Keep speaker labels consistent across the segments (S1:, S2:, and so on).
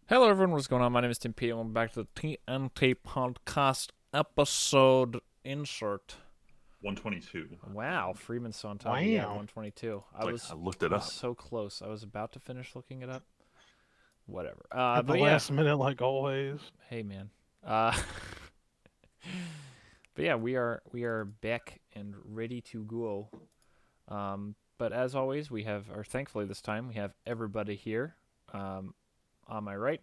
S1: Hello, everyone. What's going on? My name is Timpedia. Welcome back to the TNT podcast episode insert.
S2: 122.
S1: Wow, Friedman's so on top. Yeah,
S3: Wow.
S1: 122.
S2: It's like I looked
S1: I
S2: it
S1: was
S2: up.
S1: so close. I was about to finish looking it up. Whatever.
S3: At the
S1: But yeah,
S3: last minute, like always.
S1: hey man. Uh, but yeah, we are back and ready to go. But as always, we have, or thankfully this time, we have everybody here. On my right,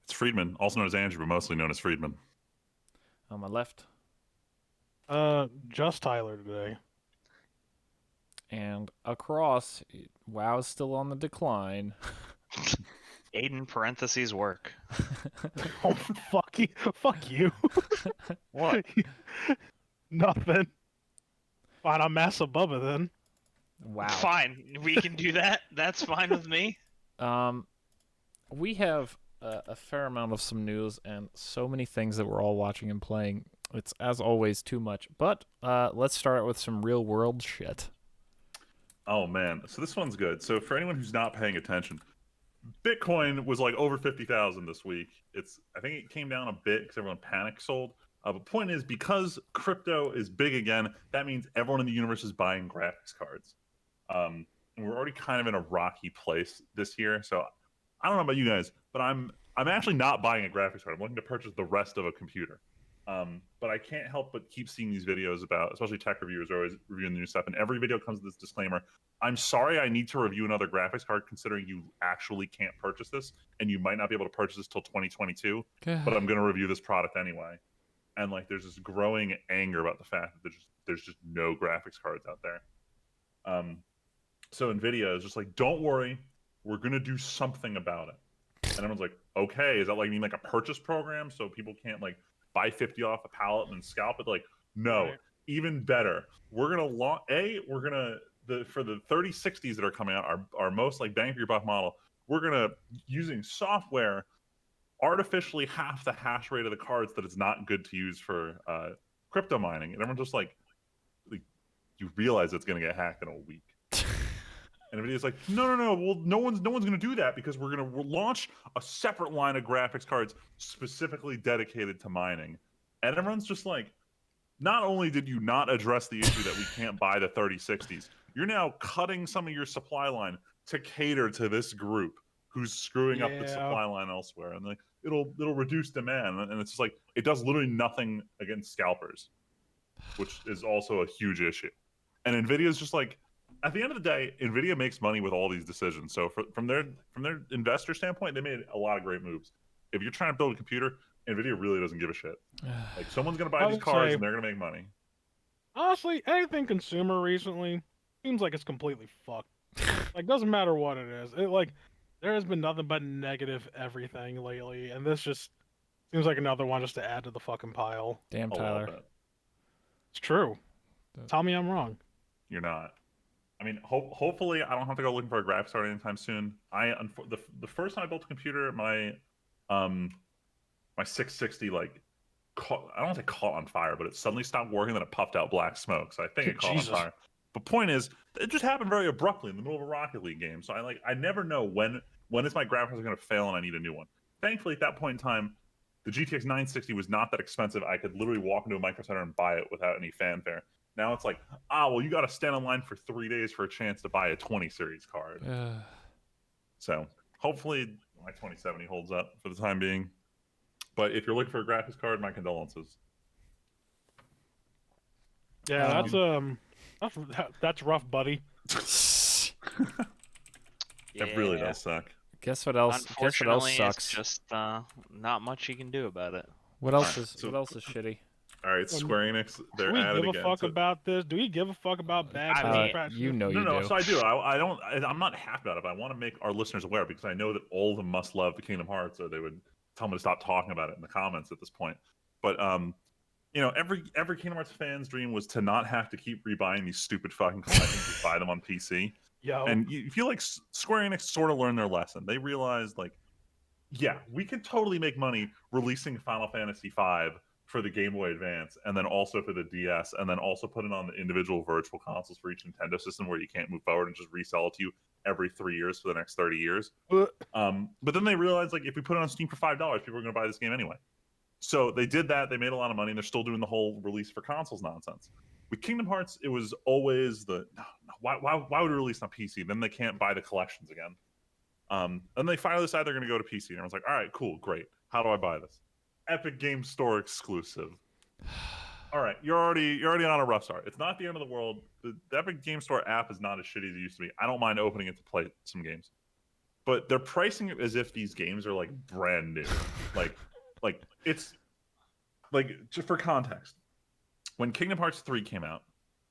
S2: It's Friedman, also known as Andrew, but mostly known as Friedman.
S1: on my left,
S3: Just Tyler today.
S1: and across. WoW's still on the decline.
S4: Aiden parentheses work.
S3: Oh, fuck you. Fuck you.
S4: What?
S3: Nothing. Fine, I'm Massa Bubba then.
S1: Wow.
S4: Fine, we can do that. That's fine with me.
S1: We have a fair amount of some news and so many things that we're all watching and playing. It's, as always, too much. But let's start out with some real world shit.
S2: Oh man, so this one's good. So for anyone who's not paying attention, Bitcoin was like over 50,000 this week. I think it came down a bit because everyone panic sold. But point is, because crypto is big again, that means everyone in the universe is buying graphics cards. And we're already kind of in a rocky place this year. So I don't know about you guys, but I'm actually not buying a graphics card. I'm looking to purchase the rest of a computer. But I can't help but keep seeing these videos about, especially tech reviewers are always reviewing the new stuff, and every video comes with this disclaimer. I'm sorry I need to review another graphics card considering you actually can't purchase this, and you might not be able to purchase this till 2022, but I'm going to review this product anyway. And like, there's this growing anger about the fact that there's just no graphics cards out there. So NVIDIA is just like, don't worry, we're going to do something about it. And everyone's like, okay, is that like mean like a purchase program so people can't like buy 50 off a pallet and scalp it? Like, no,
S3: Right.
S2: even better. We're gonna launch for the 3060s that are coming out, our most like bang for your buck model. We're gonna, using software, artificially half the hash rate of the cards that it's not good to use for crypto mining. And everyone's just like, you realize it's gonna get hacked in a week. And NVIDIA's like, no. Well, no one's going to do that because we're going to launch a separate line of graphics cards specifically dedicated to mining. And everyone's just like, not only did you not address the issue that we can't buy the 3060s, you're now cutting some of your supply line to cater to this group who's screwing up the
S3: Yeah.
S2: supply line elsewhere. And like, it'll reduce demand. And it's just like, it does literally nothing against scalpers, which is also a huge issue. And NVIDIA's just like, at the end of the day, NVIDIA makes money with all these decisions. So from their investor standpoint, they made a lot of great moves. If you're trying to build a computer, NVIDIA really doesn't give a shit. Like, someone's going to buy
S3: I
S2: these
S3: would
S2: cards
S3: say-
S2: and they're going to make money.
S3: Honestly, anything consumer recently seems like it's completely fucked. Like, doesn't matter what it is. There has been nothing but negative everything lately, and this just seems like another one just to add to the fucking pile.
S1: Damn,
S2: A little
S1: Tyler.
S2: bit.
S3: It's true.
S1: That-
S3: Tell me I'm wrong.
S2: You're not. I mean, hopefully I don't have to go looking for a graphics card anytime soon. The first time I built a computer, my 660 like I don't want to say caught on fire, but it suddenly stopped working. Then it puffed out black smoke. So I think it caught
S3: Jesus.
S2: on fire. But point is, it just happened very abruptly in the middle of a Rocket League game. So I never know when is my graphics going to fail and I need a new one. Thankfully, at that point in time, the GTX 960 was not that expensive. I could literally walk into a Micro Center and buy it without any fanfare. Now it's like, well, you got to stand in line for 3 days for a chance to buy a 20 series card. So hopefully my 2070 holds up for the time being. But if you're looking for a graphics card, my condolences.
S3: Yeah, that's rough, buddy.
S2: It really does suck.
S1: Guess what else? Guess what else
S4: Unfortunately,
S1: sucks?
S4: it's just not much you can do about it.
S1: What else
S2: Alright,
S1: is
S2: so-
S1: what else is shitty?
S2: All right, Square Enix, they're
S3: Do we
S2: at it
S3: give a
S2: again.
S3: fuck
S2: So-
S3: about this? Do we give a fuck about bad
S4: I
S3: business
S4: mean,
S3: practices?
S1: You know you
S2: no,
S1: do.
S2: so I do. I don't. I'm not happy about it, but I want to make our listeners aware because I know that all of them must love the Kingdom Hearts, or they would tell me to stop talking about it in the comments at this point. But every Kingdom Hearts fan's dream was to not have to keep rebuying these stupid fucking collections to buy them on PC.
S3: Yo,
S2: And you feel like Square Enix sort of learned their lesson. They realized, like, yeah, we can totally make money releasing Final Fantasy V for the Game Boy Advance, and then also for the DS, and then also put it on the individual virtual consoles for each Nintendo system where you can't move forward and just resell it to you every 3 years for the next 30 years.
S3: Uh,
S2: But then they realized like if we put it on Steam for $5, people are going to buy this game anyway. So they did that. They made a lot of money, and they're still doing the whole release for consoles nonsense. With Kingdom Hearts, it was always why would we release on PC? Then they can't buy the collections again. And they finally decide they're going to go to PC, and everyone's like, all right, cool, great. How do I buy this? Epic Game Store exclusive. All right, you're already on a rough start. It's not the end of the world. The Epic Game Store app is not as shitty as it used to be. I don't mind opening it to play some games, but they're pricing it as if these games are like brand new. like it's like, just for context, when Kingdom Hearts 3 came out,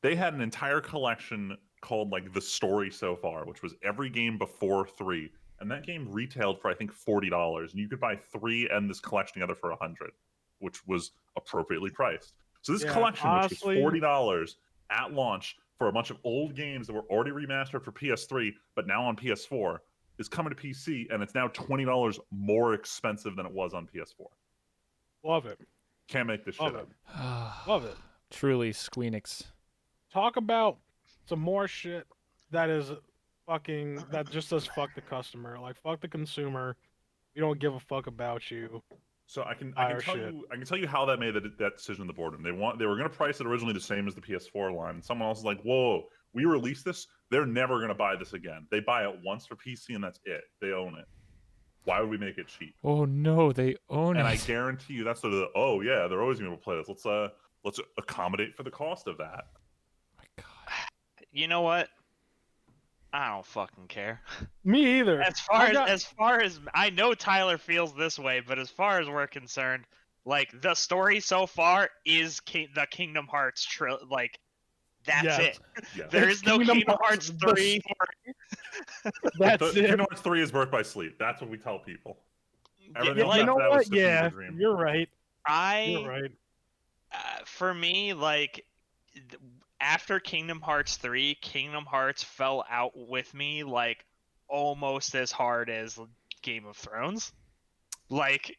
S2: they had an entire collection called like the story so far, which was every game before 3, and that game retailed for I think $40, and you could buy 3 and this collection together for $100, which was appropriately priced. So this collection,
S3: honestly,
S2: which was $40 at launch for a bunch of old games that were already remastered for PS3 but now on PS4, is coming to PC, and it's now $20 more expensive than it was on PS4.
S3: love it.
S2: Can't make this shit up.
S3: Love it.
S1: Truly, Squeenix.
S3: Talk about some more shit that is fucking, that just says fuck the customer, like fuck the consumer. We don't give a fuck about you.
S2: So I can
S3: Fire
S2: tell you how that made that decision in the boardroom. They were going to price it originally the same as the PS4 line. And someone else is like, whoa, we released this. They're never going to buy this again. They buy it once for PC and that's it. They own it. Why would we make it cheap?
S1: Oh no, they own
S2: And
S1: it.
S2: I guarantee you that's oh yeah, they're always going to play this. Let's accommodate for the cost of that.
S1: My God.
S4: You know what? I don't fucking care.
S3: Me either.
S4: As far as I know Tyler feels this way, but as far as we're concerned, like the story so far is the Kingdom Hearts like that's
S3: Yes.
S4: it.
S2: Yeah.
S4: There
S3: It's
S4: is no Kingdom Hearts
S3: the
S4: 3.
S3: That's it.
S2: Kingdom Hearts 3 is birthed by sleep. That's what we tell people. Everything else
S3: You know
S2: after that was
S3: what?
S2: just a
S3: Yeah,
S2: dream.
S3: you're right.
S4: I
S3: You're right.
S4: for me, like after Kingdom Hearts 3, Kingdom Hearts fell out with me like almost as hard as Game of Thrones. Like,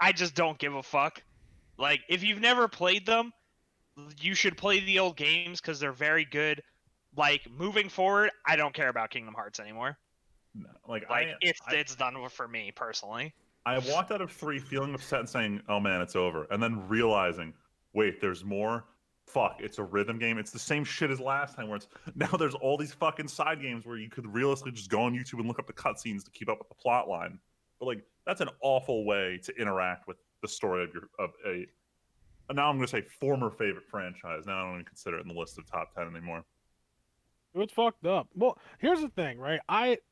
S4: I just don't give a fuck. Like, if you've never played them, you should play the old games because they're very good. Like, moving forward, I don't care about Kingdom Hearts anymore.
S2: No, like
S4: it's done for me personally.
S2: I walked out of 3 feeling upset and saying, "Oh man, it's over," and then realizing, wait, there's more. Fuck, it's a rhythm game. It's the same shit as last time, where it's now there's all these fucking side games where you could realistically just go on YouTube and look up the cutscenes to keep up with the plot line. But like, that's an awful way to interact with the story of a. Now I'm gonna say former favorite franchise. Now I don't even consider it in the list of top 10 anymore.
S3: It's fucked up. Well, here's the thing, right?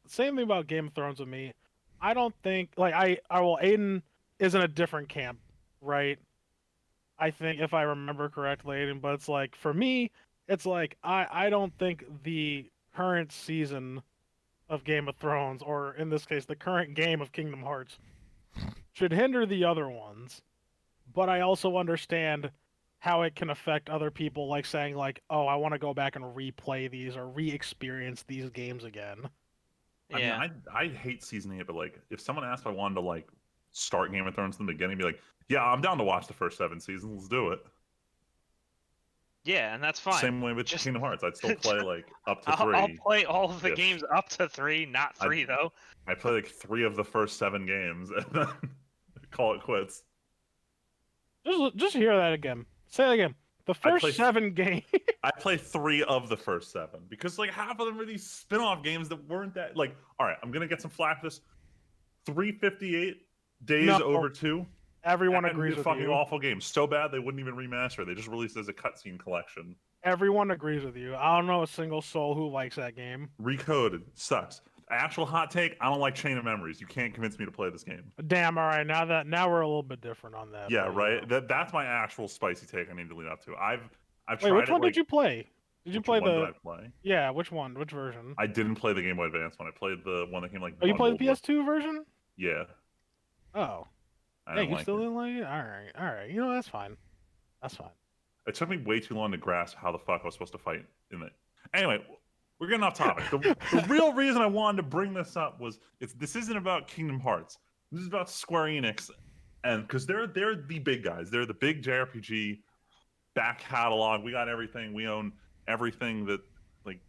S3: Same thing about Game of Thrones with me. I don't think Aiden is in a different camp, right? I think if I remember correctly, Aiden, but it's like for me, it's like I don't think the current season of Game of Thrones, or in this case, the current game of Kingdom Hearts, should hinder the other ones. But I also understand how it can affect other people, like saying like, oh, I want to go back and replay these or re-experience these games again.
S4: Yeah.
S2: I mean, I hate season 8, but like, if someone asked if I wanted to like start Game of Thrones from the beginning, be like, yeah, I'm down to watch the first 7 seasons. Let's do it.
S4: Yeah, and that's fine.
S2: Same way with
S4: Just-
S2: Kingdom Hearts. I'd still play like up to 3.
S4: I'll play all of the
S2: Yes.
S4: games up to 3, not 3 though.
S2: I play like 3 of the first 7 games and then call it quits.
S3: Just hear that again. Say it again. The
S2: I
S3: first
S2: play-
S3: 7 games.
S2: I play 3 of the first 7 because like half of them are these spin-off games that weren't that like. All right, I'm gonna get some flack for this. 358 days
S3: No.
S2: over 2.
S3: Everyone
S2: and
S3: agrees
S2: a
S3: with
S2: fucking
S3: you.
S2: awful game. So bad they wouldn't even remaster it. They just released it as a cutscene collection.
S3: Everyone agrees with you. I don't know a single soul who likes that game.
S2: Recoded sucks. Actual hot take: I don't like Chain of Memories. You can't convince me to play this game.
S3: Damn. All right. Now we're a little bit different on that.
S2: Yeah,
S3: but,
S2: right. That's my actual spicy take. I need to lead up to. I've
S3: Wait,
S2: tried
S3: which
S2: it,
S3: one
S2: like,
S3: did you play? Did you
S2: which
S3: play
S2: one
S3: the?
S2: Did I play?
S3: Yeah, which one? Which version?
S2: I didn't play the Game Boy Advance one. I played the one that came like.
S3: Oh, you played the
S2: bundled with-
S3: PS2 version?
S2: Yeah.
S3: Oh,
S2: I
S3: yeah.
S2: don't
S3: You
S2: like
S3: still
S2: it.
S3: didn't like it? All right. You know that's fine. That's fine.
S2: It took me way too long to grasp how the fuck I was supposed to fight in it. Anyway, we're getting off topic. The real reason I wanted to bring this up was this isn't about Kingdom Hearts. This is about Square Enix, and because they're the big guys. They're the big JRPG back catalog. We got everything. We own everything that like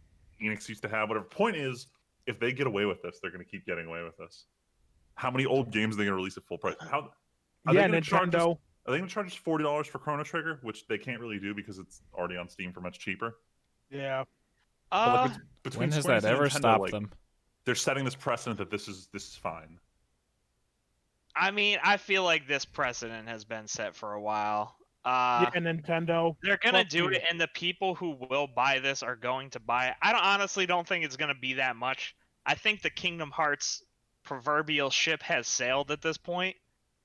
S2: Enix used to have. Whatever. Point is, if they get away with this, they're going to keep getting away with this. How many old games are they going to release at full price? How are they
S3: Yeah,
S2: going to charge us?
S3: Nintendo.
S2: Are they going to charge us $40 for Chrono Trigger, which they can't really do because it's already on Steam for much cheaper?
S3: Yeah.
S2: But like
S4: Uh,
S2: between
S1: When has
S2: Square Enix
S1: that
S2: and
S1: ever
S2: Nintendo,
S1: stopped
S2: like,
S1: them?
S2: they're setting this precedent that this is fine.
S4: I mean, I feel like this precedent has been set for a while.
S3: Yeah, Nintendo.
S4: They're gonna
S3: Fuck
S4: do
S3: you.
S4: it, and the people who will buy this are going to buy it. Honestly don't think it's gonna be that much. I think the Kingdom Hearts proverbial ship has sailed at this point,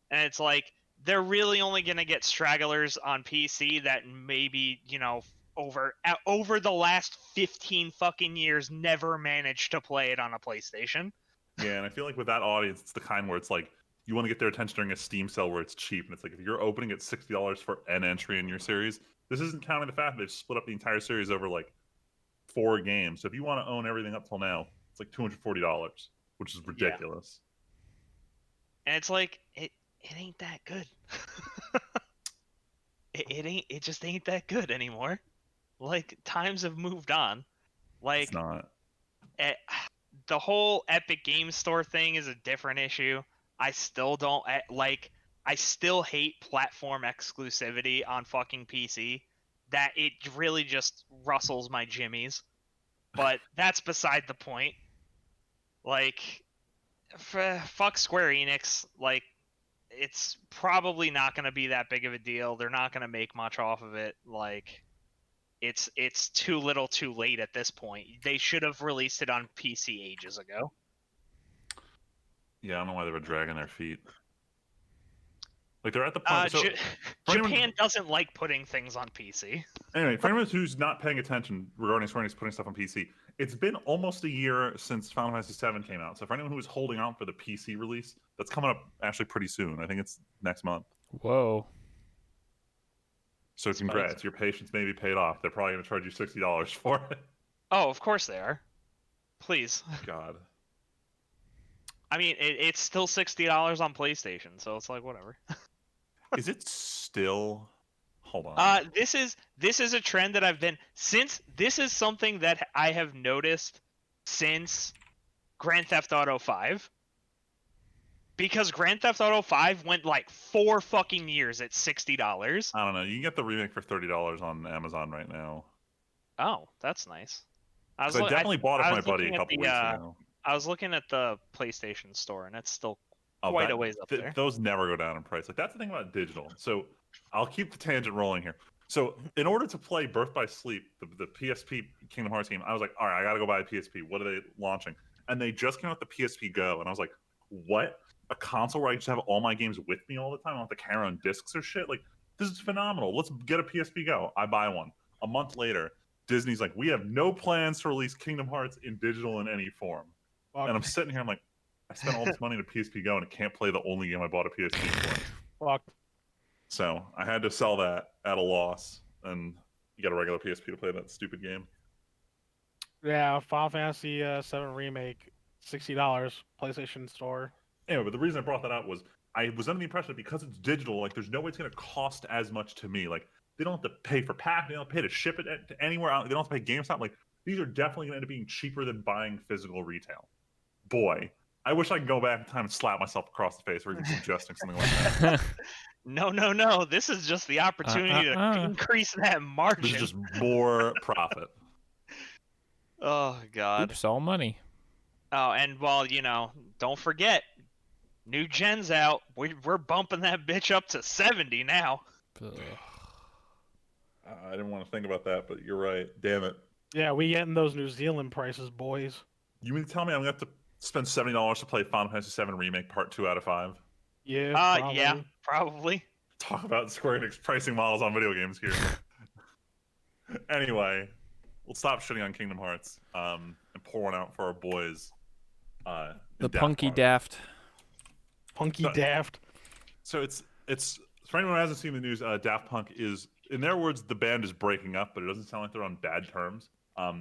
S4: and it's like they're really only gonna get stragglers on PC that maybe over the last 15 fucking years never managed to play it on a PlayStation.
S2: Yeah, and I feel like with that audience, it's the kind where it's like you want to get their attention during a Steam sale where it's cheap, and it's like if you're opening at $60 for an entry in your series, this isn't counting the fact that they've split up the entire series over like 4 games. So if you want to own everything up till now, it's like $240, which is ridiculous.
S4: And it's like it ain't that good. it just ain't that good anymore. Like times have moved on. Like
S2: It's not.
S4: the whole Epic Game Store thing is a different issue. I still don't like. I still hate platform exclusivity on fucking PC. That it really just rustles my jimmies. But that's beside the point. Like, fuck Square Enix. Like, it's probably not going to be that big of a deal. They're not going to make much off of it. Like, it's too little too late at this point. They should have released it on PC ages ago.
S2: Yeah, I don't know why they were dragging their feet. Like they're at the point. So,
S4: Japan doesn't like putting things on PC.
S2: Anyway, for anyone who's not paying attention regarding Square Enix putting stuff on PC, it's been almost a year since Final Fantasy VII came out. So for anyone who was holding out for the PC release, that's coming up actually pretty soon. I think it's next month.
S1: Whoa.
S2: So congrats, your patience may be paid off. They're probably going to charge you $60 for it.
S4: Oh, of course they are. Please.
S2: God.
S4: I mean, it's still $60 on PlayStation, so it's like whatever.
S2: Is it still? Hold on.
S4: This is a trend that I've been since. This is something that I have noticed since Grand Theft Auto 5. Because Grand Theft Auto 5 went like 4 fucking years at $60.
S2: I don't know. You can get the remake for $30 on Amazon right now.
S4: Oh, that's nice.
S2: I definitely bought it for my buddy a couple weeks ago.
S4: I was looking at the PlayStation Store, and it's still quite a ways up there.
S2: Those never go down in price. Like that's the thing about digital. So I'll keep the tangent rolling here. So in order to play Birth by Sleep, the PSP Kingdom Hearts game, I was like, all right, I gotta go buy a PSP. What are they launching? And they just came out with the PSP Go, and I was like, what? A console where I just have all my games with me all the time? I don't have to carry on discs or shit? Like this is phenomenal. Let's get a PSP Go. I buy one. A month later, Disney's like, we have no plans to release Kingdom Hearts in digital in any form.
S3: Fuck.
S2: And I'm sitting here, I'm like, I spent all this money on a PSP Go and it can't play the only game I bought a PSP for.
S3: Fuck.
S2: So I had to sell that at a loss and get a regular PSP to play that stupid game.
S3: Yeah, Final Fantasy VII Remake, $60, PlayStation Store.
S2: Anyway, but the reason I brought that up was I was under the impression that because it's digital, like there's no way it's going to cost as much to me. Like they don't have to pay for pack, they don't have to pay to ship it to anywhere out. They don't have to pay GameStop. Like these are definitely going to end up being cheaper than buying physical retail. Boy, I wish I could go back in time and slap myself across the face for even suggesting something like that.
S4: No. This is just the opportunity to increase that margin.
S2: This is just more profit.
S4: Oh, God.
S1: Oops, all money.
S4: Oh, and well, don't forget, new gen's out. We're bumping that bitch up to 70 now.
S1: Ugh.
S2: I didn't want to think about that, but you're right. Damn it.
S3: Yeah, we getting those New Zealand prices, boys.
S2: You mean to tell me I'm going to have to spend $70 to play Final Fantasy VII Remake Part 2 out of 5?
S3: Yeah. Probably.
S4: Yeah, probably.
S2: Talk about Square Enix pricing models on video games here. Anyway, we'll stop shitting on Kingdom Hearts and pour one out for our boys.
S1: The Punky Daft.
S3: Punky Daft.
S2: So it's for anyone who hasn't seen the news, Daft Punk is, in their words, the band is breaking up, but it doesn't sound like they're on bad terms.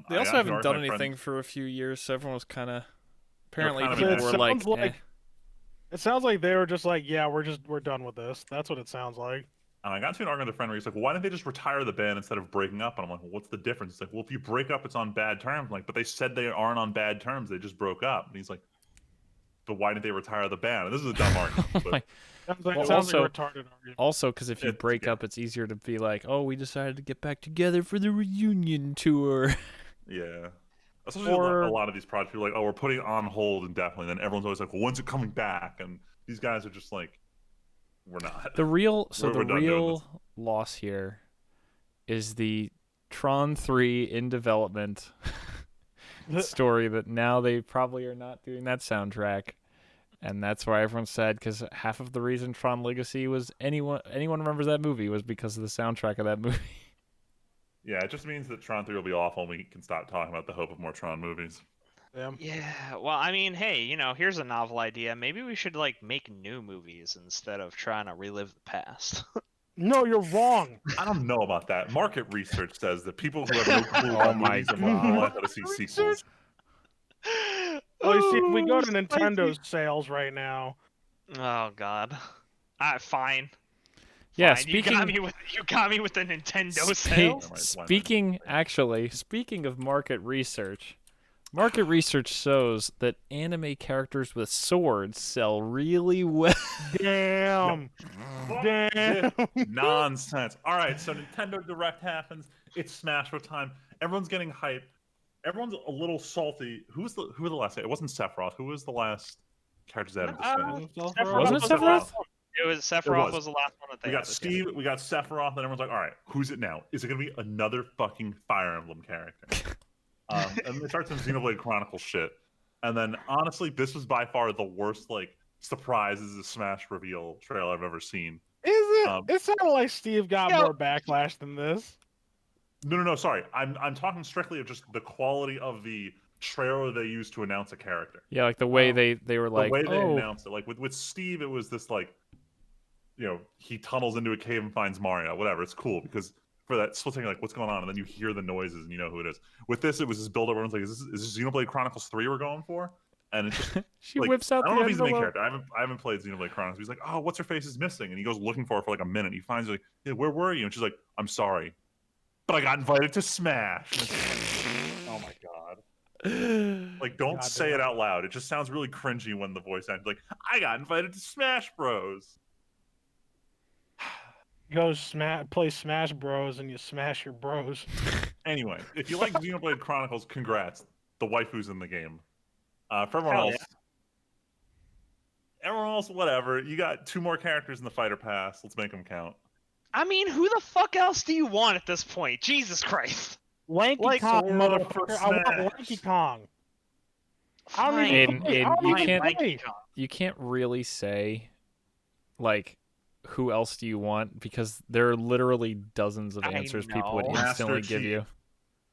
S1: They also haven't done anything for a few years, so everyone was kind of apparently people were like,
S3: It sounds like they were just like, yeah, we're done with this. That's what it sounds like.
S2: And I got to an argument with a friend where he's like, well, why didn't they just retire the band instead of breaking up? And I'm like, well, what's the difference? It's like, well, if you break up, it's on bad terms. I'm like, but they said they aren't on bad terms. They just broke up. And he's like, but why didn't they retire the band? And this is a dumb argument.
S1: Oh
S2: But
S1: my-
S3: Sounds
S1: also-
S3: like a retarded argument.
S1: Also, because if you break up, it's easier to be like, oh, we decided to get back together for the reunion tour.
S2: yeah. Especially
S3: Or-
S2: a lot of these projects, people are like, oh, we're putting it on hold indefinitely. Then everyone's always like, well, when's it coming back? And these guys are just like, we're not.
S1: The real
S2: We're done doing
S1: real loss here is the Tron 3 in development story that now they probably are not doing that soundtrack. And that's why everyone's sad, because half of the reason Tron Legacy was anyone remembers that movie was because of the soundtrack of that movie.
S2: Yeah, it just means that Tron 3 will be awful and we can stop talking about the hope of more Tron movies.
S3: Yeah.
S4: Yeah, well, I mean, hey, here's a novel idea. Maybe we should like make new movies instead of trying to relive the past.
S3: No, you're wrong.
S2: I don't know about that. Market research says that people who have no clue
S1: Oh
S2: about
S1: my
S2: movies are more likely to see
S3: God.
S2: sequels.
S3: Well, you see, if we go to
S4: Ooh,
S3: Nintendo's sales right now,
S4: Oh God. Fine.
S1: Yeah,
S4: Fine.
S1: speaking
S4: You got me with the Nintendo
S1: Spe-
S4: sales.
S1: speaking of market research shows that anime characters with swords sell really well.
S3: damn, damn.
S2: Nonsense. All right, so Nintendo Direct happens. It's Smash Bros. Time. Everyone's getting hype. Everyone's a little salty. Who was the last? It wasn't Sephiroth. Who was the last characters added to Smash?
S1: Wasn't it
S4: was the
S1: Sephiroth?
S4: last one. It was Sephiroth
S2: was.
S4: was the last one that they
S2: We got
S4: added, yeah.
S2: Steve. We got Sephiroth, and everyone's like, "All right, who's it now? Is it gonna be another fucking Fire Emblem character?" And they start some Xenoblade Chronicles shit. And then, honestly, this was by far the worst like surprise as a Smash reveal trailer I've ever seen.
S3: Is it?
S2: Um,
S3: It sounded like Steve got
S4: Yeah.
S3: more backlash than this.
S2: No. Sorry, I'm talking strictly of just the quality of the trailer they used to announce a character.
S1: Yeah, like the way
S3: Um,
S1: they were like,
S2: the way they
S1: oh,
S2: announced it, like with Steve, it was this like, he tunnels into a cave and finds Mario. Whatever, it's cool because for that split second, like, what's going on, and then you hear the noises and you know who it is. With this, it was this build up. Everyone's like, is this Xenoblade Chronicles 3 we're going for? And it's just
S1: she
S2: like,
S1: whips out
S2: I don't
S1: the
S2: know if he's the main
S1: envelope.
S2: character. I haven't played Xenoblade Chronicles. He's like, oh, what's her face is missing, and he goes looking for her for like a minute. He finds her like, yeah, where were you? And she's like, I'm sorry, but I got invited to Smash. And it's like, oh my god. Like, don't
S3: God
S2: say
S3: damn.
S2: it out loud. It just sounds really cringy when the voice actor's like, I got invited to Smash Bros.
S3: Go play Smash Bros, and you smash your bros.
S2: Anyway, if you like Xenoblade Chronicles, congrats. The waifu's in the game. For everyone
S4: Hell
S2: else, whatever. You got 2 more characters in the fighter pass. Let's make them count.
S4: I mean, who the fuck else do you want at this point? Jesus Christ.
S3: Lanky
S4: Like,
S3: Kong,
S2: Sword
S3: motherfucker.
S2: for
S3: I want
S2: Smash.
S3: Lanky Kong. I don't
S4: Fine,
S3: even
S1: Aiden,
S3: play. I
S1: Aiden,
S3: don't
S1: you
S3: even
S1: can't-
S3: play.
S1: You can't really say, like, who else do you want? Because there are literally dozens of
S4: I
S1: answers people would
S4: know.
S1: instantly
S2: Master
S1: give you.
S2: Chief.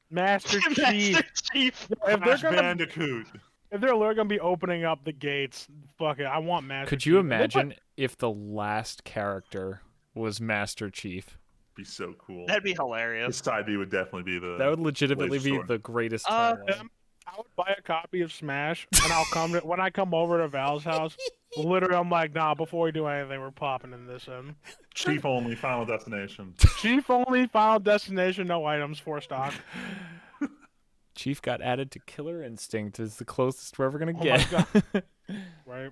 S3: Master Chief.
S4: Master Chief.
S3: If
S2: Crash
S3: they're gonna,
S2: Bandicoot.
S3: if they're literally gonna be opening up the gates, fuck it. I want Master
S1: Could
S3: Chief.
S1: you
S3: If they put-
S1: imagine if the last character was Master Chief?
S2: Be so cool.
S4: That'd be
S2: His
S4: hilarious.
S2: side B would definitely be the.
S1: That would legitimately be
S2: Sure.
S1: the greatest
S4: Uh,
S1: timeline.
S3: I would buy a copy of Smash, and I'll come to, when I come over to Val's house. Literally, I'm like, nah. Before we do anything, we're popping in this in.
S2: Chief only Final Destination.
S3: Chief only, Final Destination, no items for stock.
S1: Chief got added to Killer Instinct is the closest we're ever gonna
S3: Oh my
S1: get.
S3: Right?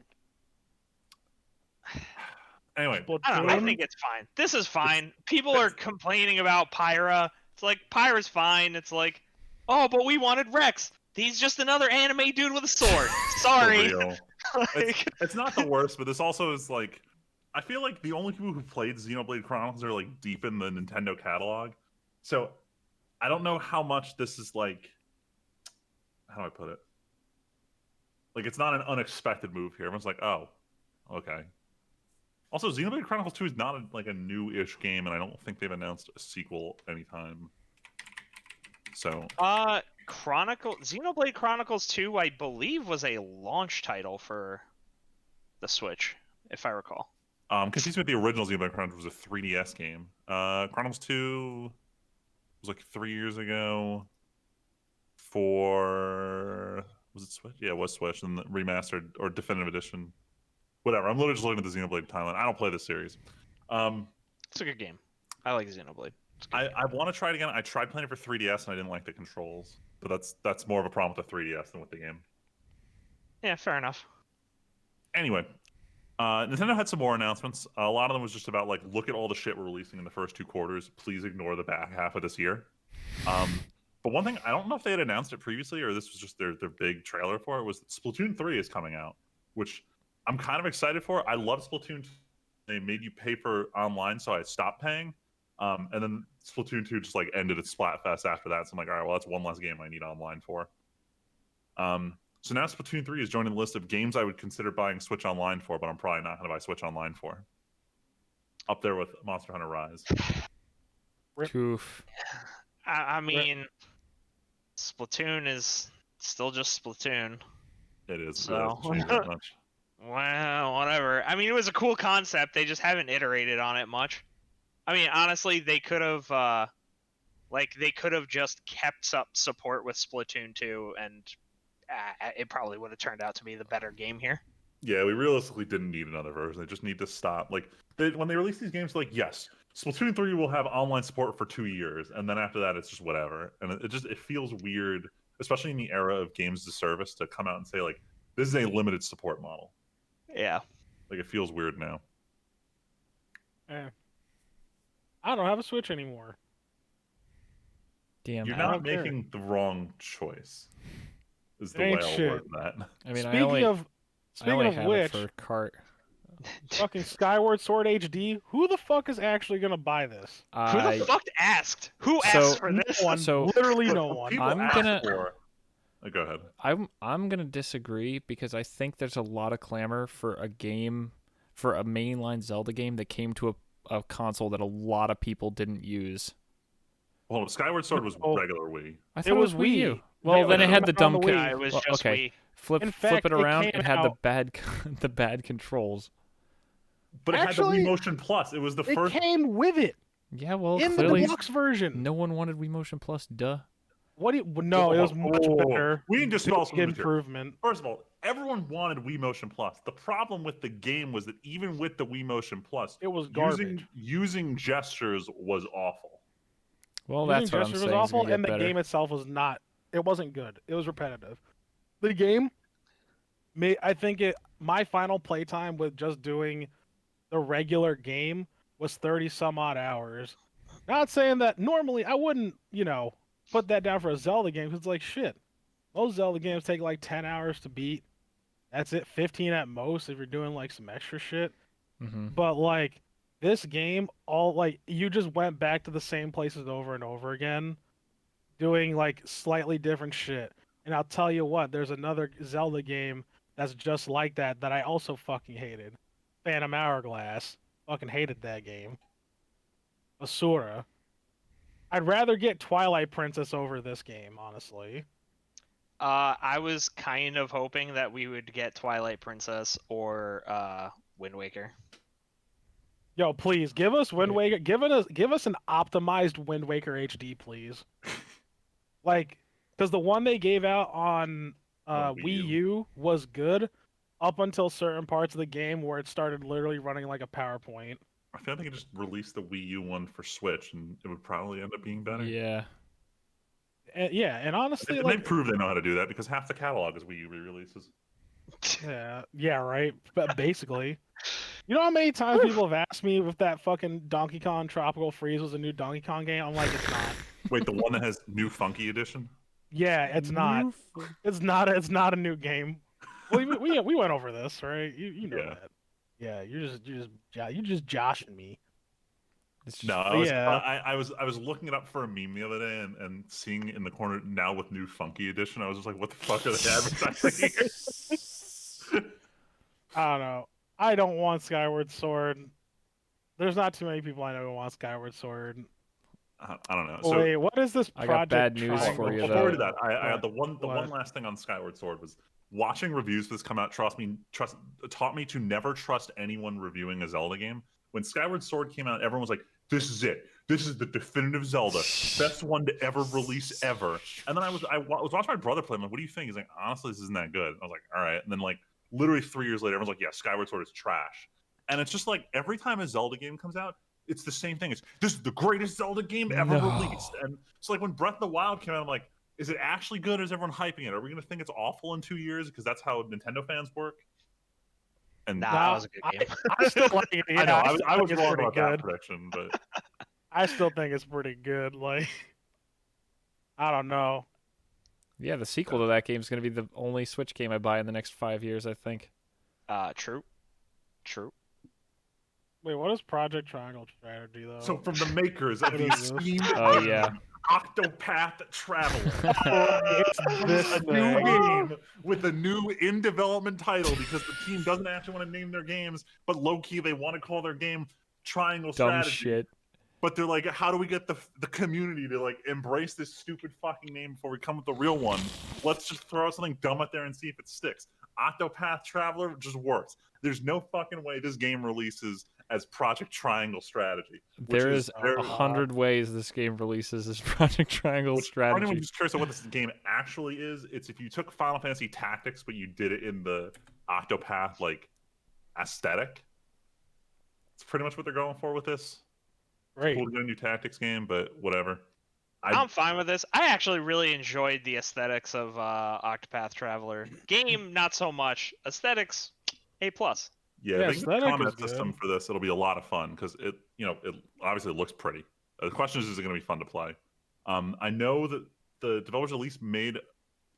S2: Anyway,
S4: I don't know. I
S3: Splatoon?
S4: think it's fine. This is fine. People are complaining about Pyra. It's like, Pyra's fine. It's like, oh, but we wanted Rex. He's just another anime dude with a sword. Sorry.
S2: for real.
S4: Like,
S2: It's not the worst, but this also is like, I feel like the only people who played Xenoblade Chronicles are like deep in the Nintendo catalog. So I don't know how much this is like, how do I put it? Like, it's not an unexpected move here. Everyone's like, oh, okay. Also, Xenoblade Chronicles 2 is not like a new-ish game, and I don't think they've announced a sequel anytime. So
S4: Xenoblade Chronicles 2, I believe, was a launch title for the Switch, if I recall.
S2: because he's with the original Xenoblade Chronicles was a 3DS game. Chronicles 2 was like 3 years ago. Was it Switch? Yeah, it was Switch, and the remastered or definitive edition. Whatever. I'm literally just looking at the Xenoblade timeline. I don't play this series.
S4: It's a good game. I like Xenoblade. It's a good game.
S2: I want to try it again. I tried playing it for 3DS and I didn't like the controls, but that's more of a problem with the 3DS than with the game.
S4: Yeah, fair enough.
S2: Anyway, Nintendo had some more announcements. A lot of them was just about like, look at all the shit we're releasing in the first 2 quarters. Please ignore the back half of this year. But one thing, I don't know if they had announced it previously or this was just their big trailer for it, was that Splatoon 3 is coming out, which I'm kind of excited for. I love Splatoon 2. They made you pay for online, so I stopped paying. And then Splatoon 2 just like ended its Splatfest after that. So I'm like, all right, well, that's one less game I need online for. So now Splatoon 3 is joining the list of games I would consider buying Switch Online for, but I'm probably not going to buy Switch Online for. Up there with Monster Hunter Rise.
S1: Oof.
S4: I mean, Splatoon is still just Splatoon.
S2: It is.
S4: So-
S2: It hasn't changed that much.
S4: Well, whatever. I mean, it was a cool concept. They just haven't iterated on it much. I mean, honestly, they could have, they could have just kept up support with Splatoon 2, and it probably would have turned out to be the better game here.
S2: Yeah, we realistically didn't need another version. They just need to stop. Like, when they release these games, like, yes, Splatoon 3 will have online support for 2 years, and then after that, it's just whatever. And it feels weird, especially in the era of games as a service, to come out and say, like, this is a limited support model.
S4: Yeah.
S2: Like, it feels weird now.
S3: I don't have a Switch anymore.
S1: Damn.
S2: You're
S1: I
S2: not
S3: don't care.
S2: making the wrong choice, is the
S3: Ain't
S2: way I'll
S3: shit.
S2: word that.
S1: I mean, I
S3: Speaking
S1: only
S3: of
S1: have
S3: which,
S1: it for cart.
S3: fucking Skyward Sword HD. Who the fuck is actually gonna buy this?
S4: Who the fuck asked? Who asked for this?
S3: No one.
S1: So-
S3: Literally
S2: Look,
S3: no
S2: when
S3: one.
S2: people
S1: I'm
S2: ask
S1: gonna-
S2: for... go ahead.
S1: I'm gonna disagree because I think there's a lot of clamor for a game, for a mainline Zelda game that came to a console that a lot of people didn't use.
S2: Hold on, Skyward Sword was
S3: Oh.
S2: regular Wii.
S1: I thought it was Wii U. Well,
S3: Yeah,
S1: then it
S2: it
S1: had the
S3: was on
S1: dumb.
S3: the Wii.
S4: Yeah, it was just
S1: okay,
S4: Wii.
S1: flip
S3: In
S1: flip
S3: fact,
S1: it
S3: it
S1: around.
S3: came
S1: It had
S3: out-
S1: the bad controls.
S2: But it had
S3: Actually,
S2: the Wii Motion Plus. It was the
S3: It
S2: first...
S3: came with it
S1: Yeah, well,
S3: in the
S1: clearly
S3: deluxe version.
S1: no one wanted Wii Motion Plus. Duh.
S3: What do you? No, it was much better.
S2: We can dispel some
S3: Big
S2: of this here.
S3: improvement.
S2: First of all, everyone wanted Wii Motion Plus. The problem with the game was that even with the Wii Motion Plus,
S3: It was garbage.
S2: using gestures was awful.
S1: Well,
S3: Using
S1: that's what I'm
S3: gestures
S1: saying.
S3: was
S1: It's gonna
S3: awful,
S1: get
S3: and the
S1: better.
S3: game itself was not. It wasn't good. It was repetitive. The game, I think my final playtime with just doing the regular game was 30 some odd hours. Not saying that normally I wouldn't, put that down for a Zelda game because it's like shit. Most Zelda games take like 10 hours to beat. That's it, 15 at most if you're doing like some extra shit.
S1: Mm-hmm.
S3: But like this game, you just went back to the same places over and over again, doing like slightly different shit. And I'll tell you what, there's another Zelda game that's just like that I also fucking hated. Phantom Hourglass. Fucking hated that game. Asura. I'd rather get Twilight Princess over this game, honestly.
S4: I was kind of hoping that we would get Twilight Princess or Wind Waker.
S3: Yo, please give us Wind Waker. Give us an optimized Wind Waker HD, please. Like, because the one they gave out on
S2: On Wii
S3: Wii
S2: U.
S3: U was good up until certain parts of the game where it started literally running like a PowerPoint.
S2: I feel like they could just release the Wii U one for Switch, and it would probably end up being better.
S1: Yeah.
S3: And honestly,
S2: They
S3: like,
S2: prove they know how to do that because half the catalog is Wii U re-releases.
S3: yeah, right. But basically, you know how many times people have asked me if that fucking Donkey Kong Tropical Freeze was a new Donkey Kong game? I'm like, it's not.
S2: Wait, the one that has New Funky Edition?
S3: Yeah, it's not. It's not. It's not a new game. Well, we went over this, right? You know
S2: Yeah.
S3: that. Yeah, you're just joshing me.
S1: It's
S2: No,
S1: just-
S2: I was looking it up for a meme the other day and seeing in the corner now with New Funky Edition. I was just like, what the fuck are they advertising here?
S3: I don't know. I don't want Skyward Sword. There's not too many people I know who want Skyward Sword.
S2: I don't know. So
S3: Wait, what is this
S1: I
S3: project?
S1: got bad news
S3: trying
S1: for
S3: to
S1: you,
S3: do?
S2: before we do
S1: though.
S2: that, I had the one
S3: What?
S2: last thing on Skyward Sword was watching reviews for this come out. Taught me to never trust anyone reviewing a Zelda game. When Skyward Sword came out, everyone was like, "This is it. This is the definitive Zelda, best one to ever release ever." And then I was watching my brother play. I'm like, "What do you think?" He's like, "Honestly, this isn't that good." I was like, "All right." And then like literally 3 years later, everyone's like, "Yeah, Skyward Sword is trash." And it's just like every time a Zelda game comes out, it's the same thing. This is the greatest Zelda game ever released. And it's like when Breath of the Wild came out, I'm like, is it actually good or is everyone hyping it? Are we going to think it's awful in 2 years? Because that's how Nintendo fans work. And
S4: Nah, that was a good game.
S3: I still like it. Yeah,
S2: I know,
S3: still
S2: I
S3: think
S2: was
S3: it's
S2: wrong
S3: pretty
S2: about that
S3: good.
S2: prediction, but
S3: I still think it's pretty good. Like, I don't know.
S1: Yeah, the sequel to that game is going to be the only Switch game I buy in the next 5 years, I think.
S4: True.
S3: Wait, what is Project Triangle Strategy though?
S2: so from the makers of
S3: What
S2: the
S3: is this?
S2: esteemed
S1: Oh, yeah.
S2: Octopath Traveler.
S3: It's this
S2: A new
S3: thing.
S2: game with a new in development title because the team doesn't actually want to name their games, but low key they want to call their game Triangle
S1: Dumb
S2: Strategy.
S1: shit.
S2: But they're like, how do we get the community to like embrace this stupid fucking name before we come with the real one? Let's just throw something dumb out there and see if it sticks. Octopath Traveler just works. There's no fucking way this game releases as Project Triangle Strategy.
S1: There is 100 ways this game releases as Project Triangle
S2: For anyone
S1: Strategy.
S2: who's curious about what this game actually is, it's if you took Final Fantasy Tactics, but you did it in the Octopath like aesthetic. It's pretty much what they're going for with this.
S3: Great.
S2: Cool to get a new tactics game, but whatever.
S4: I'm fine with this. I actually really enjoyed the aesthetics of Octopath Traveler. Game, not so much. Aesthetics, A+.
S2: Yeah,
S3: Yeah,
S2: they get the
S3: aesthetic
S2: combat
S3: is good.
S2: system for this. It'll be a lot of fun because it obviously looks pretty. The question is it going to be fun to play? I know that the developers at least made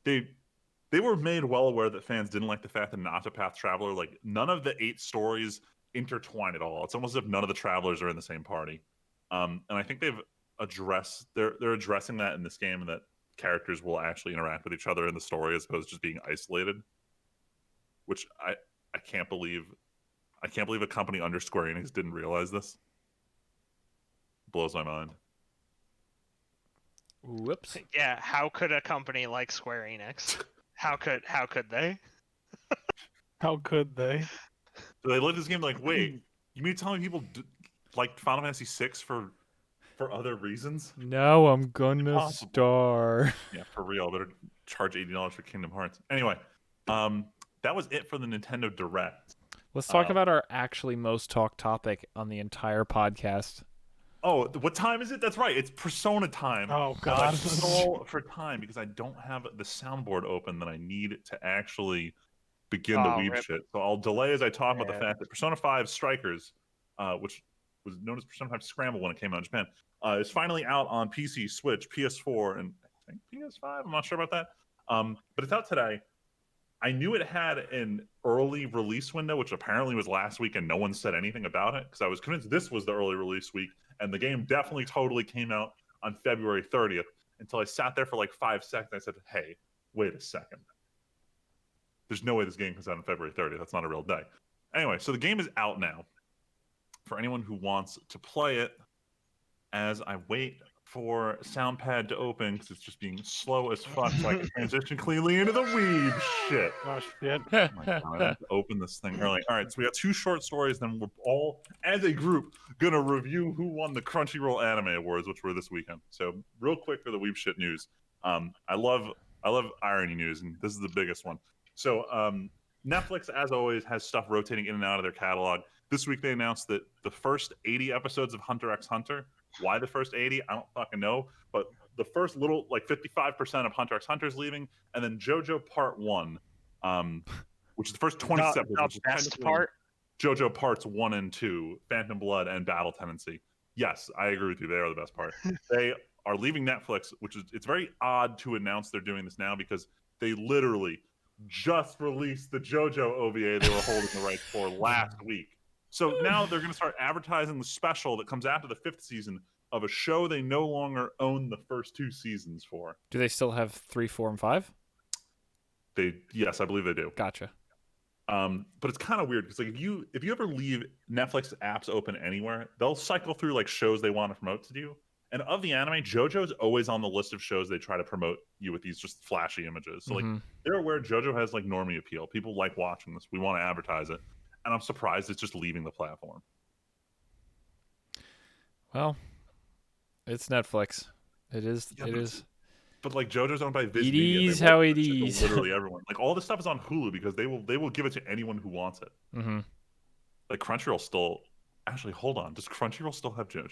S2: they were made well aware that fans didn't like the fact that in Octopath Traveler, like none of the 8 stories intertwine at all. It's almost as if none of the travelers are in the same party. And I think they're addressing that in this game, and that characters will actually interact with each other in the story as opposed to just being isolated. Which I can't believe a company under Square Enix didn't realize this. Blows my mind.
S1: Whoops.
S4: Yeah, how could a company like Square Enix? How could they?
S3: How could they?
S2: So they looked at this game like, wait, you mean to tell me people like Final Fantasy VI for other reasons?
S1: Now I'm gonna
S2: Impossible.
S1: star.
S2: Yeah, for real. Better charge $80 for Kingdom Hearts. Anyway, that was it for the Nintendo Direct.
S1: Let's talk about our actually most talked topic on the entire podcast.
S2: Oh, what time is it? That's right. It's Persona time.
S3: Oh god.
S2: Stall for time because I don't have the soundboard open that I need to actually begin the Weeb
S4: rip.
S2: shit. So I'll delay as I talk about the
S4: Yeah.
S2: fact that Persona 5 Strikers, which was known as Persona 5 Scramble when it came out in Japan, is finally out on PC, Switch, PS4, and I think PS5. I'm not sure about that. But it's out today. I knew it had an early release window, which apparently was last week, and no one said anything about it because I was convinced this was the early release week, and the game definitely totally came out on February 30th until I sat there for like 5 seconds. I said, hey, wait a second. There's no way this game comes out on February 30th. That's not a real day. Anyway, so the game is out now for anyone who wants to play it. As I wait for Soundpad to open because it's just being slow as fuck, so I can transition cleanly into the Weeb shit.
S3: Oh shit.
S2: Oh my God, I have to open this thing early. All right, so we got 2 short stories. Then we're all, as a group, gonna review who won the Crunchyroll Anime Awards, which were this weekend. So real quick for the Weeb shit news. I love irony news, and this is the biggest one. So Netflix, as always, has stuff rotating in and out of their catalog. This week they announced that the first 80 episodes of Hunter x Hunter. Why the first 80? I don't fucking know. But the first little, like 55% of Hunter x Hunter is leaving, and then JoJo Part 1, which is the first 27.
S4: The
S2: which is
S4: best
S2: technically
S4: part.
S2: JoJo Parts 1 and 2, Phantom Blood and Battle Tendency. Yes, I agree with you. They are the best part. They are leaving Netflix, which is, it's very odd to announce they're doing this now because they literally just released the JoJo OVA they were holding the rights for last week. So now they're going to start advertising the special that comes after the 5th season of a show they no longer own the first 2 seasons for.
S1: Do they still have 3, 4, and 5?
S2: Yes, I believe they do.
S1: Gotcha.
S2: But it's kind of weird because like if you ever leave Netflix apps open anywhere, they'll cycle through like shows they want to promote to you. And of the anime, JoJo's always on the list of shows they try to promote you with these just flashy images. So like they're aware JoJo has like normie appeal. People like watching this. We want to advertise it. And I'm surprised it's just leaving the platform.
S1: Well, it's Netflix. It is.
S2: Yeah,
S1: it is.
S2: But like JoJo's owned by Viz
S1: It
S2: Media,
S1: is
S2: they won't
S1: how it
S2: give to
S1: is.
S2: literally everyone. Like all this stuff is on Hulu because they will give it to anyone who wants it.
S1: Mm-hmm.
S2: Like Crunchyroll still Actually, hold on. Does Crunchyroll still have JoJo?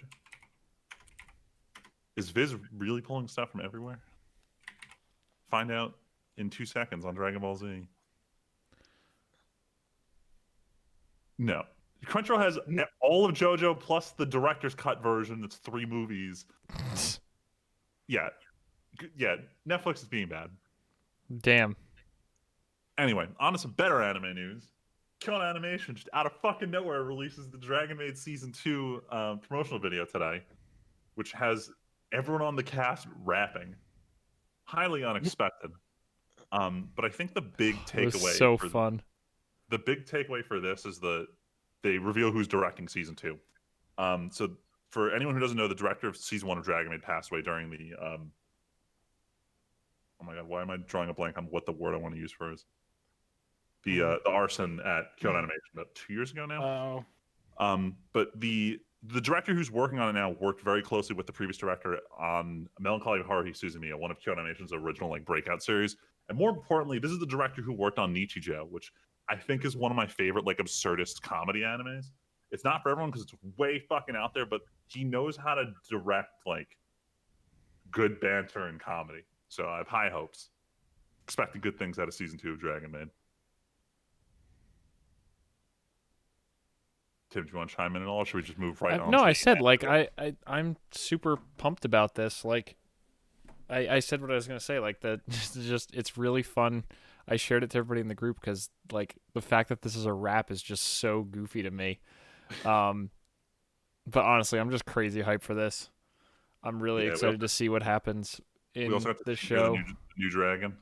S2: Is Viz really pulling stuff from everywhere? Find out in 2 seconds on Dragon Ball Z. No. Crunchyroll has all of JoJo plus the director's cut version. It's 3 movies. Yeah. Yeah. Netflix is being bad.
S1: Damn.
S2: Anyway, on to some better anime news. Kill Animation, just out of fucking nowhere, releases the Dragon Maid Season 2 promotional video today, which has everyone on the cast rapping. Highly unexpected. But I think the big
S1: It was
S2: takeaway
S1: so
S2: for
S1: fun.
S2: the big takeaway for this is they reveal who's directing Season 2. So for anyone who doesn't know, the director of Season 1 of Dragon Maid passed away during the oh my god, why am I drawing a blank on what the word I want to use for is? The arson at Kyoto Animation about 2 years ago now. But the director who's working on it now worked very closely with the previous director on Melancholy of Haruhi Suzumiya, one of Kyoto Animation's original like breakout series. And more importantly, this is the director who worked on Nichijou, which I think is one of my favorite like absurdist comedy animes. It's not for everyone because it's way fucking out there, but he knows how to direct like good banter and comedy. So I have high hopes. Expecting good things out of Season 2 of Dragon Maid. Tim, do you want to chime in at all, or should we just move right on?
S1: No, I said like I'm super pumped about this. Like I said what I was gonna say. Like that, just it's really fun. I shared it to everybody in the group because like the fact that this is a rap is just so goofy to me. But honestly, I'm just crazy hyped for this. I'm really excited to see what happens in this show.
S2: New Dragon.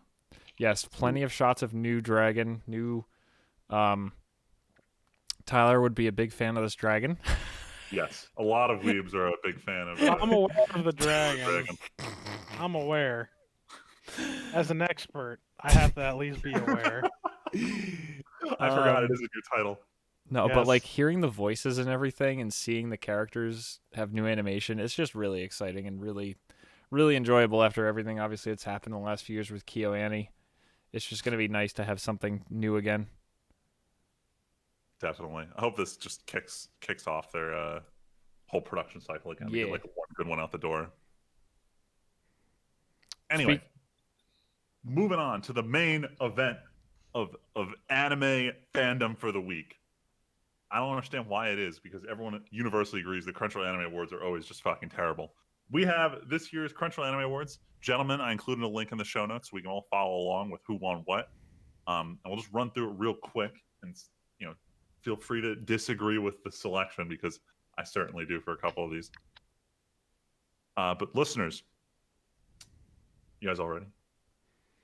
S1: Yes, plenty of shots of new dragon. New. Tyler would be a big fan of this dragon.
S2: Yes, a lot of weebs are a big fan of.
S3: I'm aware of the dragon. I'm aware. As an expert, I have to at least be aware.
S2: I forgot it is a new title.
S1: No, but like hearing the voices and everything and seeing the characters have new animation, it's just really exciting and really, really enjoyable after everything obviously that's happened in the last few years with KyoAni. It's just going to be nice to have something new again.
S2: Definitely. I hope this just kicks off their whole production cycle again. Yeah. To get like one good one out the door. Anyway, moving on to the main event of anime fandom for the week. I don't understand why it is, because everyone universally agrees the Crunchyroll Anime Awards are always just fucking terrible. We have this year's Crunchyroll Anime Awards. Gentlemen, I included a link in the show notes so we can all follow along with who won what. And we'll just run through it real quick and, you know, feel free to disagree with the selection because I certainly do for a couple of these. But listeners, you guys all ready?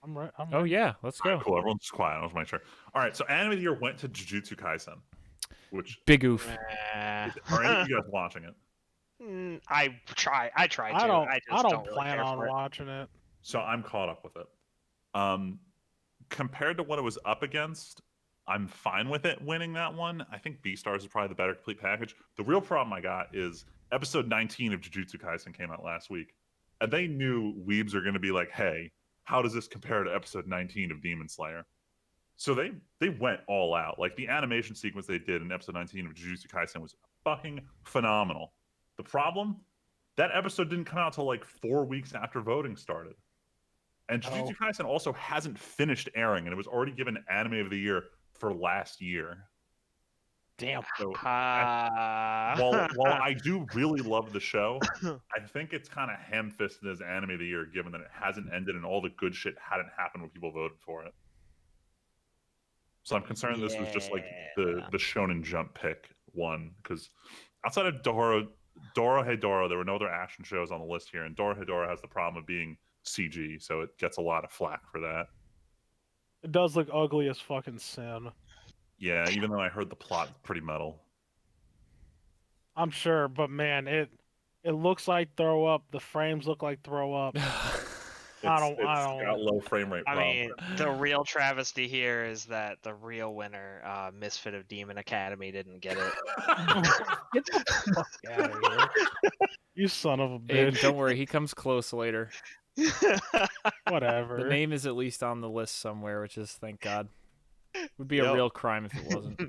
S3: I'm right.
S1: Oh, yeah. Let's go.
S2: Right, cool. Everyone's just quiet. I was my turn. All right. So Anime of the Year went to Jujutsu Kaisen, which...
S1: Big oof.
S2: Are any of you guys watching it?
S4: I try to.
S3: I don't
S4: really
S3: plan on
S4: for it.
S3: watching it.
S2: So I'm caught up with it. Compared to what it was up against, I'm fine with it winning that one. I think Beastars is probably the better complete package. The real problem I got is episode 19 of Jujutsu Kaisen came out last week. And they knew weebs are going to be like, hey, how does this compare to episode 19 of Demon Slayer? So they went all out. Like the animation sequence they did in episode 19 of Jujutsu Kaisen was fucking phenomenal. The problem? That episode didn't come out till like 4 weeks after voting started. And Jujutsu Kaisen also hasn't finished airing, and it was already given Anime of the Year for last year.
S3: Damn.
S2: So while I do really love the show, I think it's kind of ham-fisted as Anime of the Year, given that it hasn't ended and all the good shit hadn't happened when people voted for it. So I'm concerned this was just like the Shonen Jump pick one, because outside of Dorohedoro, there were no other action shows on the list here, and Dorohedoro has the problem of being CG, so it gets a lot of flack for that.
S3: It does look ugly as fucking sin.
S2: Yeah, even though I heard the plot is pretty metal.
S3: I'm sure, but man, it looks like throw up. The frames look like throw up. I don't.
S2: Got low frame rate.
S4: I mean, the real travesty here is that the real winner, Misfit of Demon Academy, didn't get it.
S3: Get the fuck out of here! You son of a bitch!
S1: Hey, don't worry, he comes close later.
S3: Whatever.
S1: The name is at least on the list somewhere, which is thank God. Would be a real crime if it wasn't.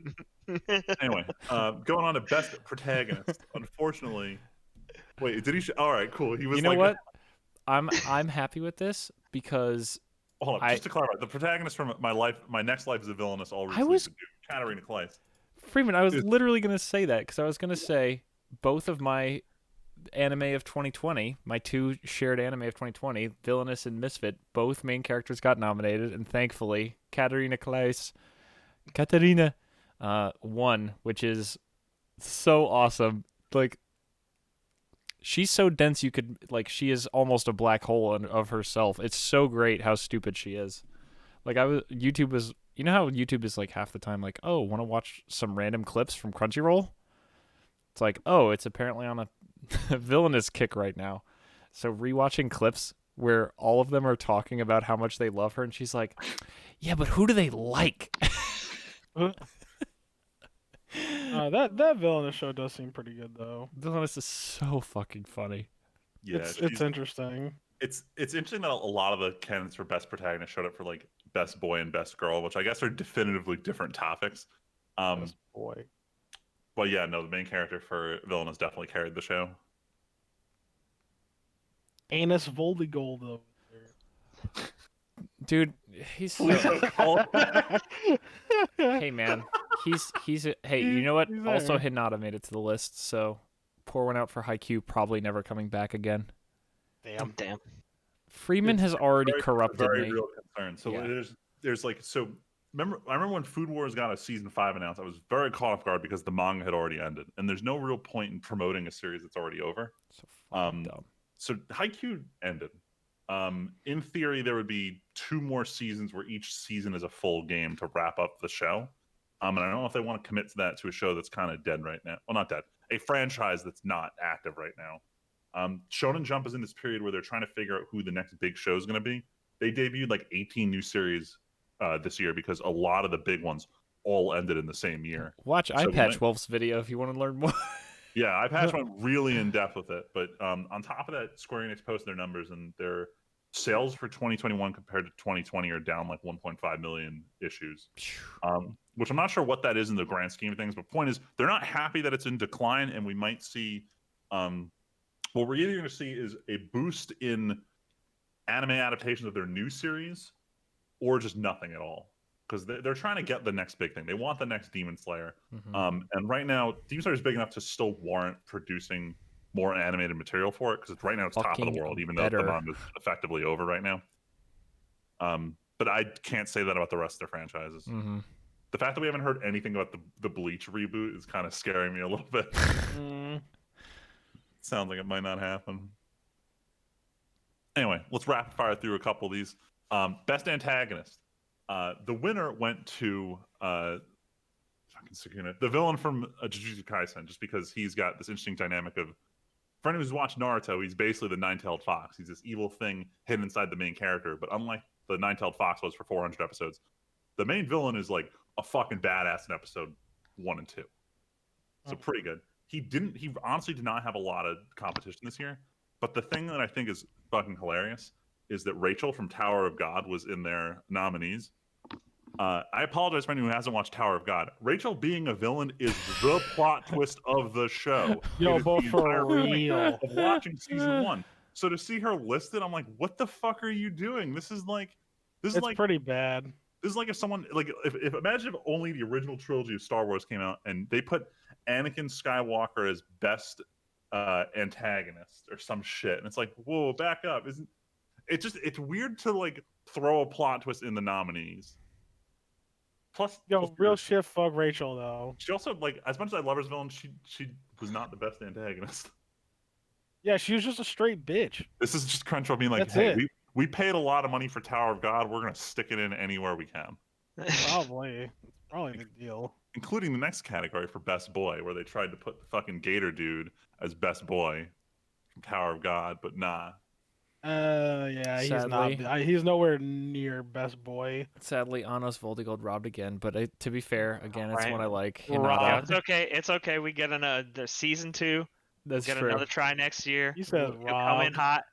S2: Anyway, going on to best protagonist. Unfortunately, wait, did he? All right, cool. He was
S1: You know
S2: like,
S1: what? I'm happy with this because
S2: hold on, just to clarify, the protagonist from my next life is a villainous all
S1: I was
S2: Katarina Kleist.
S1: Freeman. I was
S2: Is-
S1: literally gonna say that because I was gonna say both of my anime of 2020, my two shared anime of 2020, Villainous and Misfit, both main characters got nominated, and thankfully Katarina won, which is so awesome. Like, she's so dense, you could she is almost a black hole of herself. It's so great how stupid she is. Like, YouTube was, you know how YouTube is like half the time like, oh, want to watch some random clips from Crunchyroll? It's like, oh, it's apparently on a villainous kick right now. So rewatching clips where all of them are talking about how much they love her, and she's like, yeah, but who do they like?
S3: That villainous show does seem pretty good though.
S1: Villainous is so fucking funny.
S2: Yeah,
S3: It's interesting.
S2: It's interesting that a lot of the candidates for best protagonist showed up for like best boy and best girl, which I guess are definitively different topics.
S3: Best boy.
S2: But yeah, no, the main character for villainous definitely carried the show.
S3: Anus Voldigold though.
S1: Dude, he's so... Hey man, hey, you know what?
S3: He's
S1: Also,
S3: there.
S1: Hinata made it to the list, so pour one out for Haikyuu, probably never coming back again.
S4: Damn.
S1: Freeman has already
S2: Very-
S1: corrupted
S2: very
S1: me.
S2: real concern. So
S1: Yeah.
S2: there's like I remember when Food Wars got a season 5 announced. I was very caught off guard because the manga had already ended, and there's no real point in promoting a series that's already over.
S1: So fucking dumb.
S2: So Haikyuu ended. In theory, there would be 2 more seasons where each season is a full game to wrap up the show. And I don't know if they want to commit to that to a show that's kind of dead right now. Well, not dead. A franchise that's not active right now. Shonen Jump is in this period where they're trying to figure out who the next big show is going to be. They debuted like 18 new series this year because a lot of the big ones all ended in the same year.
S1: Watch
S2: So
S1: iPatch Wolf's video if you want to learn more.
S2: Yeah, iPatch went really in depth with it. But on top of that, Square Enix posted their numbers, and their sales for 2021 compared to 2020 are down like 1.5 million issues. Which I'm not sure what that is in the grand scheme of things. But point is, they're not happy that it's in decline, and we might see what we're either going to see is a boost in anime adaptations of their new series, or just nothing at all. Because they're trying to get the next big thing. They want the next Demon Slayer.
S1: Mhm.
S2: And right now, Demon Slayer is big enough to still warrant producing more animated material for it. Because right now it's top of
S1: Fucking
S2: the world, even
S1: better.
S2: though the manga is effectively over right now. But I can't say that about the rest of their franchises.
S1: Mm-hmm.
S2: The fact that we haven't heard anything about the Bleach reboot is kind of scaring me a little bit. Sounds like it might not happen. Anyway, let's rapid fire through a couple of these. Best antagonist. The winner went to fucking Sukuna, the villain from Jujutsu Kaisen, just because he's got this interesting dynamic of, for anyone who's watched Naruto, he's basically the nine-tailed fox. He's this evil thing hidden inside the main character, but unlike the nine-tailed fox was for 400 episodes, the main villain is like a fucking badass in episode 1 and 2. So pretty good. He honestly did not have a lot of competition this year, but the thing that I think is fucking hilarious is that Rachel from Tower of God was in their nominees. I apologize for anyone who hasn't watched Tower of God. Rachel being a villain is the plot twist of the show.
S3: Yo,
S2: It is
S3: but
S2: the
S3: for
S2: entire point
S3: real.
S2: of watching season 1. So to see her listed, I'm like, what the fuck are you doing? This is like
S3: Pretty bad.
S2: this is like if someone if imagine if only the original trilogy of Star Wars came out and they put Anakin Skywalker as best antagonist or some shit, and it's like, whoa, back up. It's weird to like throw a plot twist in the nominees. Plus,
S3: Real shit. Fuck Rachel though.
S2: she also, like, as much as I love her as villain, she was not the best antagonist.
S3: Yeah, she was just a straight bitch.
S2: This is just Crunchyroll being like,
S3: That's
S2: hey,
S3: it.
S2: we paid a lot of money for Tower of God. We're gonna stick it in anywhere we can,
S3: Probably. It's probably the deal.
S2: including the next category for best boy, where they tried to put the fucking Gator dude as best boy from Tower of God, but nah.
S3: Yeah, he's
S1: Sadly.
S3: not. He's nowhere near best boy.
S1: Sadly, Anos Voldigold robbed again, but to be fair, again, it's
S4: Right.
S1: one I like.
S3: Robbed.
S4: Yeah,
S1: Hinata.
S4: it's okay. It's okay. We get the season 2.
S1: That's
S4: Get
S1: true.
S4: another try next year.
S3: He says
S4: He'll come in
S3: robbed.
S4: hot.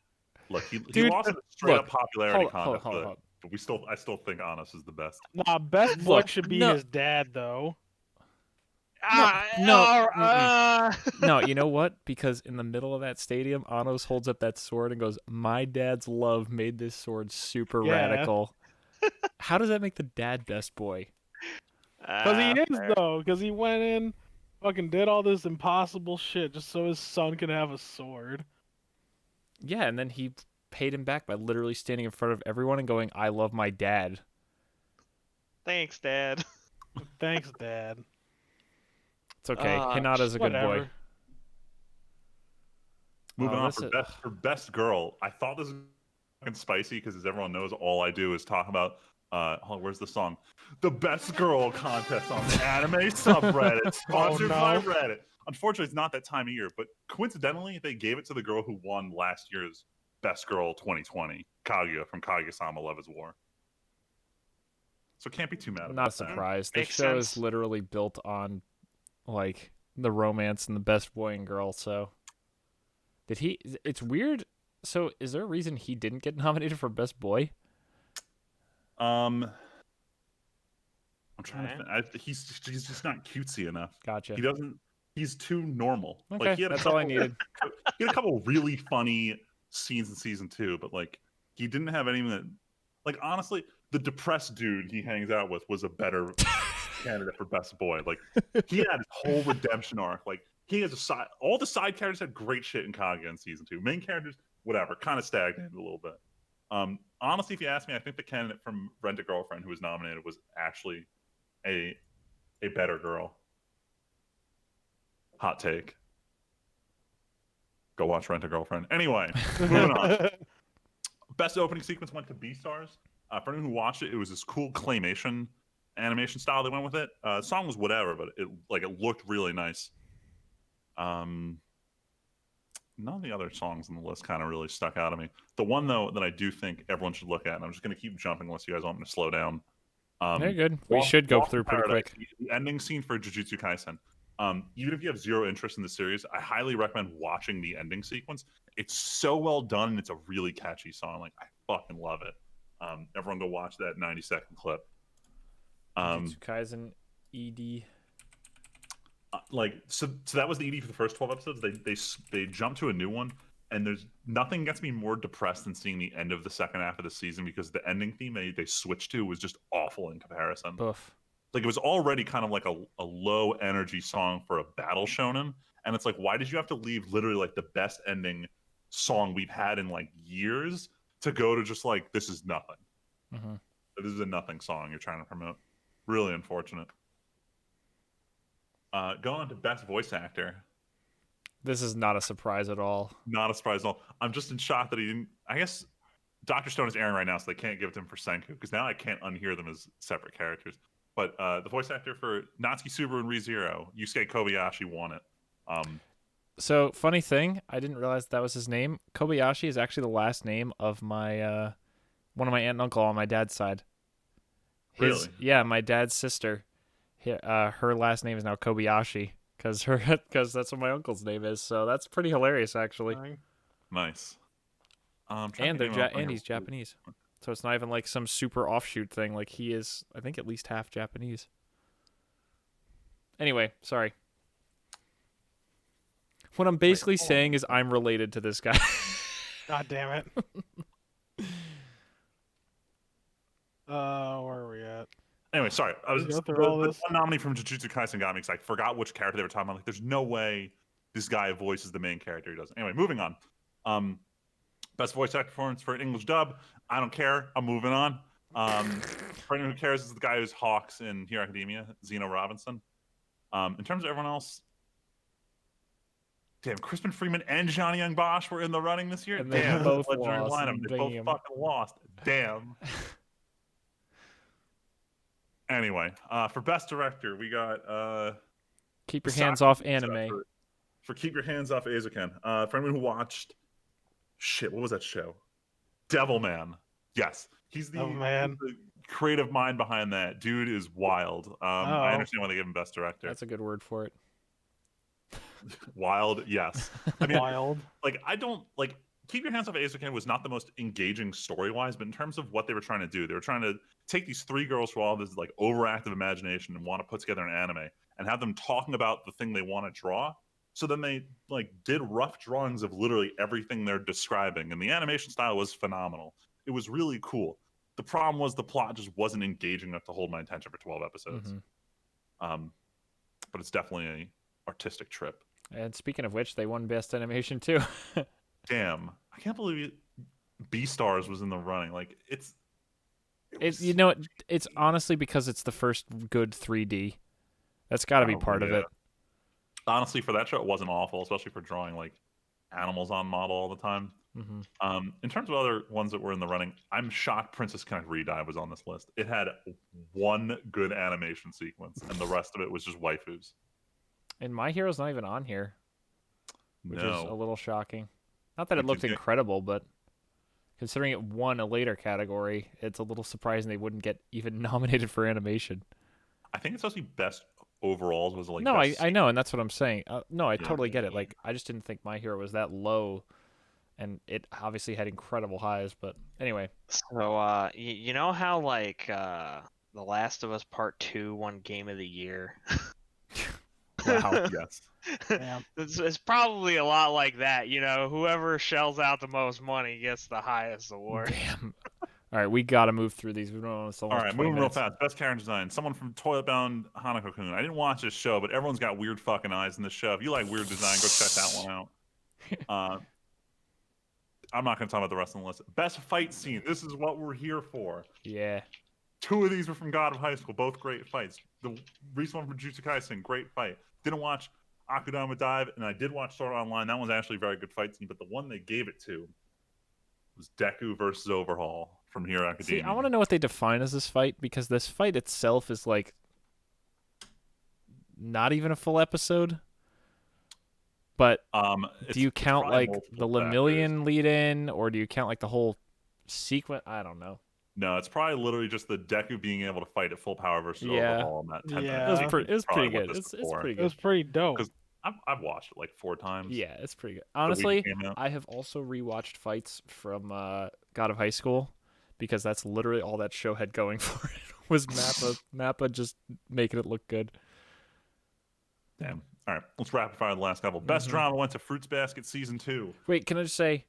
S2: Look, he
S1: Dude,
S2: lost in a straight
S1: look,
S2: up popularity contest,
S1: hold on.
S2: but I still think Honest is the best.
S3: Nah, best boy
S1: Look,
S3: should be
S1: no.
S3: his dad though.
S1: No, you know what? Because in the middle of that stadium, Anos holds up that sword and goes, "My dad's love made this sword super
S3: Yeah.
S1: radical." How does that make the dad best boy?
S3: Because he is,
S4: fair.
S3: though. Because he went in, fucking did all this impossible shit just so his son could have a sword.
S1: Yeah, and then he paid him back by literally standing in front of everyone and going, "I love my dad."
S4: Thanks, Dad.
S3: Thanks, Dad.
S1: It's okay. Hinata's a good boy.
S3: Whatever.
S2: Moving on
S1: this is-
S2: for best girl. I thought this was fucking spicy because, as everyone knows, all I do is talk about. Hold on, where's the song? The best girl contest on the anime subreddit, sponsored by
S3: no.
S2: Reddit. Unfortunately, it's not that time of year, but coincidentally, they gave it to the girl who won last year's Best Girl 2020, Kaguya from Kaguya-sama Love is War. So can't be too mad about
S1: Not
S2: that.
S1: surprised. The
S4: Makes
S1: show
S4: sense.
S1: is literally built on like the romance and the best boy and girl, so did he it's weird. So is there a reason he didn't get nominated for best boy?
S2: I'm trying
S4: Right.
S2: to think. He's just not cutesy enough.
S1: Gotcha.
S2: He doesn't. He's too normal.
S1: Okay,
S2: he had
S1: that's all I needed.
S2: He had a couple really funny scenes in season 2, but like he didn't have anything that, like, honestly, the depressed dude he hangs out with was a better candidate for best boy. Like he had his whole redemption arc. Like he has a side. All the side characters had great shit in Kaguya in season 2. Main characters, whatever, kind of stagnated a little bit. Honestly, if you ask me, I think the candidate from Rent a Girlfriend who was nominated was actually a better girl. Hot take. Go watch Rent a Girlfriend. Anyway, moving on. Best opening sequence went to Beastars. For anyone who watched it, it was this cool claymation animation style they went with it. The song was whatever, but it looked really nice. None of the other songs on the list kind of really stuck out at me. The one though that I do think everyone should look at, and I'm just going to keep jumping unless you guys want me to slow down.
S1: Very good. We should go
S2: Lost
S1: through
S2: in
S1: pretty
S2: Paradise,
S1: quick.
S2: The ending scene for Jujutsu Kaisen. Even if you have zero interest in the series, I highly recommend watching the ending sequence. It's so well done, and it's a really catchy song. Like I fucking love it. Everyone go watch that 90-second clip.
S1: Jujutsu Kaisen ED.
S2: So that was the ED for the first 12 episodes. They jumped to a new one, and there's nothing gets me more depressed than seeing the end of the second half of the season because the ending theme they switched to was just awful in comparison.
S1: Boof.
S2: Like it was already kind of like a low energy song for a battle shonen, and it's like, why did you have to leave literally like the best ending song we've had in like years to go to just like, this is nothing.
S1: Mm-hmm.
S2: This is a nothing song you're trying to promote. Really unfortunate. Going on to best voice actor.
S1: This is not a surprise at all.
S2: Not a surprise at all. I'm just in shock that he didn't. I guess Dr. Stone is airing right now, so they can't give it to him for Senku because now I can't unhear them as separate characters. But the voice actor for Natsuki Subaru and ReZero, Yusuke Kobayashi, won it.
S1: So funny thing, I didn't realize that was his name. Kobayashi is actually the last name of my one of my aunt and uncle on my dad's side.
S2: Really?
S1: Yeah, my dad's sister. Her last name is now Kobayashi because that's what my uncle's name is. So that's pretty hilarious, actually.
S2: Nice.
S1: And he's Japanese, so it's not even like some super offshoot thing. Like he is, I think, at least half Japanese. Anyway, sorry. What I'm basically saying is I'm related to this guy.
S3: God damn it. Where are we at?
S2: Anyway, sorry. I was
S3: Go
S2: the
S3: through all
S2: one
S3: this?
S2: nominee from Jujutsu Kaisen got me because I forgot which character they were talking about. Like, there's no way this guy voices the main character. He doesn't. Anyway, moving on. Best voice actor performance for English dub. I don't care. I'm moving on. For anyone who cares, is the guy who's Hawks in Hero Academia, Zeno Robinson. In terms of everyone else, damn, Crispin Freeman and Johnny Young Bosch were in the running this year.
S1: And they
S2: Damn,
S1: both
S2: legendary
S1: lost.
S2: lineup. They both
S1: Damn.
S2: fucking lost. Damn. Anyway, for best director, we got
S1: Keep your hands off
S2: Saki
S1: anime.
S2: for Keep Your Hands Off Eizouken. For anyone who watched, what was that show? Devilman. Yes, he's the creative mind behind that. Dude is wild. I understand why they give him best director.
S1: That's a good word for it.
S2: Wild, yes. I mean,
S3: Wild.
S2: like I don't like Keep Your Hands Off Eizouken was not the most engaging story-wise, but in terms of what they were trying to do, they were trying to take these three girls who all have this like overactive imagination and want to put together an anime, and have them talking about the thing they want to draw. So then they like did rough drawings of literally everything they're describing, and the animation style was phenomenal. It was really cool. The problem was the plot just wasn't engaging enough to hold my attention for 12 episodes. But it's definitely an artistic trip.
S1: And speaking of which, they won Best Animation too.
S2: Damn, I can't believe Beastars was in the running. Like it's
S1: You know, it's honestly because it's the first good 3D. That's got to be part of it.
S2: Honestly, for that show, it wasn't awful, especially for drawing like animals on model all the time. In terms of other ones that were in the running, I'm shocked Princess Connect Redive was on this list. It had one good animation sequence, and the rest of it was just waifus.
S1: And My Hero's not even on here, which is a little shocking. Not that it looked
S2: Which is
S1: incredible, but considering it won a later category, it's a little surprising they wouldn't get even nominated for animation.
S2: I think it's supposed to be best overalls was like
S1: no,
S2: best
S1: I know, and that's what I'm saying. No, I
S2: Yeah.
S1: totally get it. Like, I just didn't think My Hero was that low, and it obviously had incredible highs. But anyway,
S4: So, you know how like The Last of Us Part 2 won Game of the Year?
S1: wow.
S2: Yes.
S3: Damn.
S4: It's probably a lot like that. You know, whoever shells out the most money gets the highest award.
S1: Damn. All right, we got to move through these. We don't want to
S2: All right, moving real fast. Best character design. Someone from Toilet Bound Hanako-kun. I didn't watch this show, but everyone's got weird fucking eyes in this show. If you like weird design, go check that one out. I'm not going to talk about the rest of the list. Best fight scene. This is what we're here for.
S1: Yeah.
S2: 2 of these were from God of High School, both great fights. The recent one from Jujutsu Kaisen, great fight. Didn't watch Akudama Dive, and I did watch Sword Art Online. That one's actually a very good fight scene, but the one they gave it to was Deku versus Overhaul from Hero Academia.
S1: See, I want to know what they define as this fight, because this fight itself is like not even a full episode. But do you count like the Lemillion lead in, or do you count like the whole sequence? I don't know.
S2: No, it's probably literally just the Deku being able to fight at full power versus Overhaul in that 10
S3: Yeah.
S2: minutes.
S1: It was pretty
S2: Probably
S1: good.
S2: what
S1: It's
S2: this is for.
S1: pretty
S3: It
S1: good.
S3: was pretty dope.
S2: 'Cause I've watched it like 4 times.
S1: Yeah, it's pretty good.
S2: the week
S1: Honestly,
S2: it came out.
S1: I have also rewatched fights from God of High School, because that's literally all that show had going for it was Mappa just making it look good.
S2: Damn. All right, let's rapid fire the last couple. Best drama went to Fruits Basket Season 2.
S1: Wait, can I just say,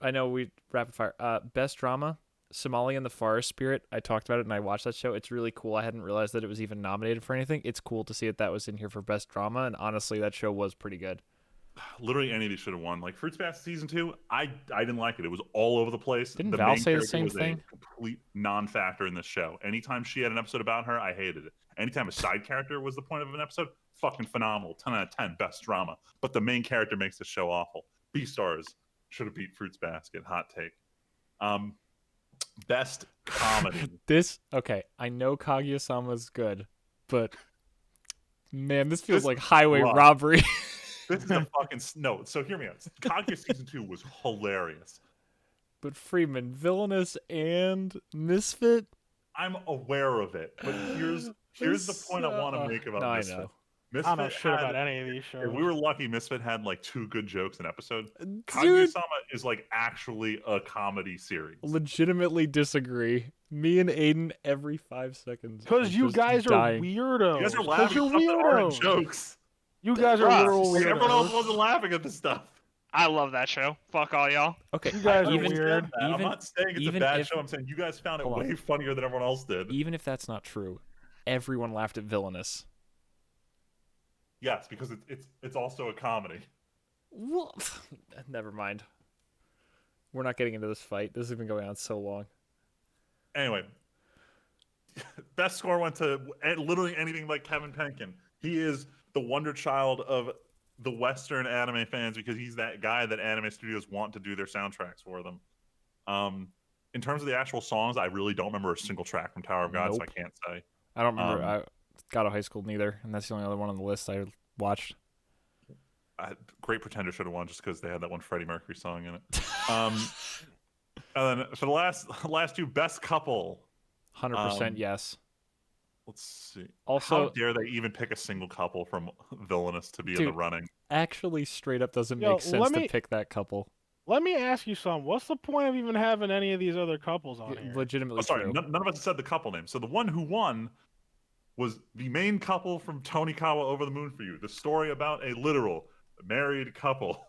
S1: I know we rapid fire. Best drama, Somali and the Forest Spirit. I talked about it and I watched that show. It's really cool. I hadn't realized that it was even nominated for anything. It's cool to see that was in here for best drama, and honestly, that show was pretty good.
S2: Literally any of these should have won. Like Fruits Basket Season 2, I didn't like it. It was all over the place.
S1: Didn't
S2: the
S1: Val
S2: main
S1: say the
S2: character
S1: same
S2: was
S1: thing?
S2: A complete non-factor in this show. Anytime she had an episode about her, I hated it. Anytime a side character was the point of an episode, fucking phenomenal. 10 out of 10, best drama. But the main character makes the show awful. Beastars should have beat Fruits Basket. Hot take. Best comedy.
S1: Okay, I know Kaguya-sama's good, but man, this feels
S2: This
S1: like highway
S2: rough.
S1: robbery.
S2: This is a fucking no. So hear me out. Kaguya Season 2 was hilarious.
S1: But Friedman, villainous and misfit.
S2: I'm aware of it, but here's the point I want to make about
S1: No, I
S2: Misfit.
S1: know.
S2: Misfit
S3: I don't know shit
S2: had-
S3: about any of these shows.
S2: If we were lucky, Misfit had like 2 good jokes an episode.
S1: Dude,
S2: Kaguya-sama is like actually a comedy series.
S1: legitimately disagree. Me and Aiden every 5 seconds.
S3: Because you
S1: just
S3: guys
S1: dying.
S3: are weirdos.
S2: You guys are
S3: 'Cause
S2: laughing
S3: you're
S2: at stuff that aren't
S3: weirdos.
S2: jokes.
S3: You guys are
S4: Bruh,
S3: literal
S2: Like, everyone else
S3: weirdos.
S2: wasn't laughing at the stuff.
S4: I love that show. Fuck all y'all.
S1: Okay,
S3: You guys are
S1: even
S3: weird.
S2: I'm
S1: even
S2: not saying it's a
S1: even
S2: bad
S1: if-
S2: show. I'm saying you guys found it
S1: Hold on.
S2: way funnier than everyone else did.
S1: even if that's not true, everyone laughed at Villainous.
S2: Yes, because it's also a comedy.
S1: Well, never mind. We're not getting into this fight. This has been going on so long.
S2: Anyway, best score went to literally anything like Kevin Penkin. He is the wonder child of the Western anime fans because he's that guy that anime studios want to do their soundtracks for them. In terms of the actual songs, I really don't remember a single track from Tower of God, so I
S1: Nope.
S2: can't say.
S1: I don't remember. I got out of high school neither, and that's the only other one on the list I watched.
S2: Great Pretender should have won just because they had that one Freddie Mercury song in it. And then for the last 2, best couple.
S1: 100% yes.
S2: Let's see.
S1: Also,
S2: how dare they even pick a single couple from Villainous to be in the
S1: Dude,
S2: running?
S1: actually, straight up doesn't
S3: Yo,
S1: make sense
S3: let
S1: to
S3: me-
S1: pick that couple.
S3: Let me ask you something. What's the point of even having any of these other couples on here?
S1: Legitimately
S2: Oh, sorry,
S1: true.
S2: none of us said the couple name. So the one who won was the main couple from Tonikawa Over the Moon for You. The story about a literal married couple.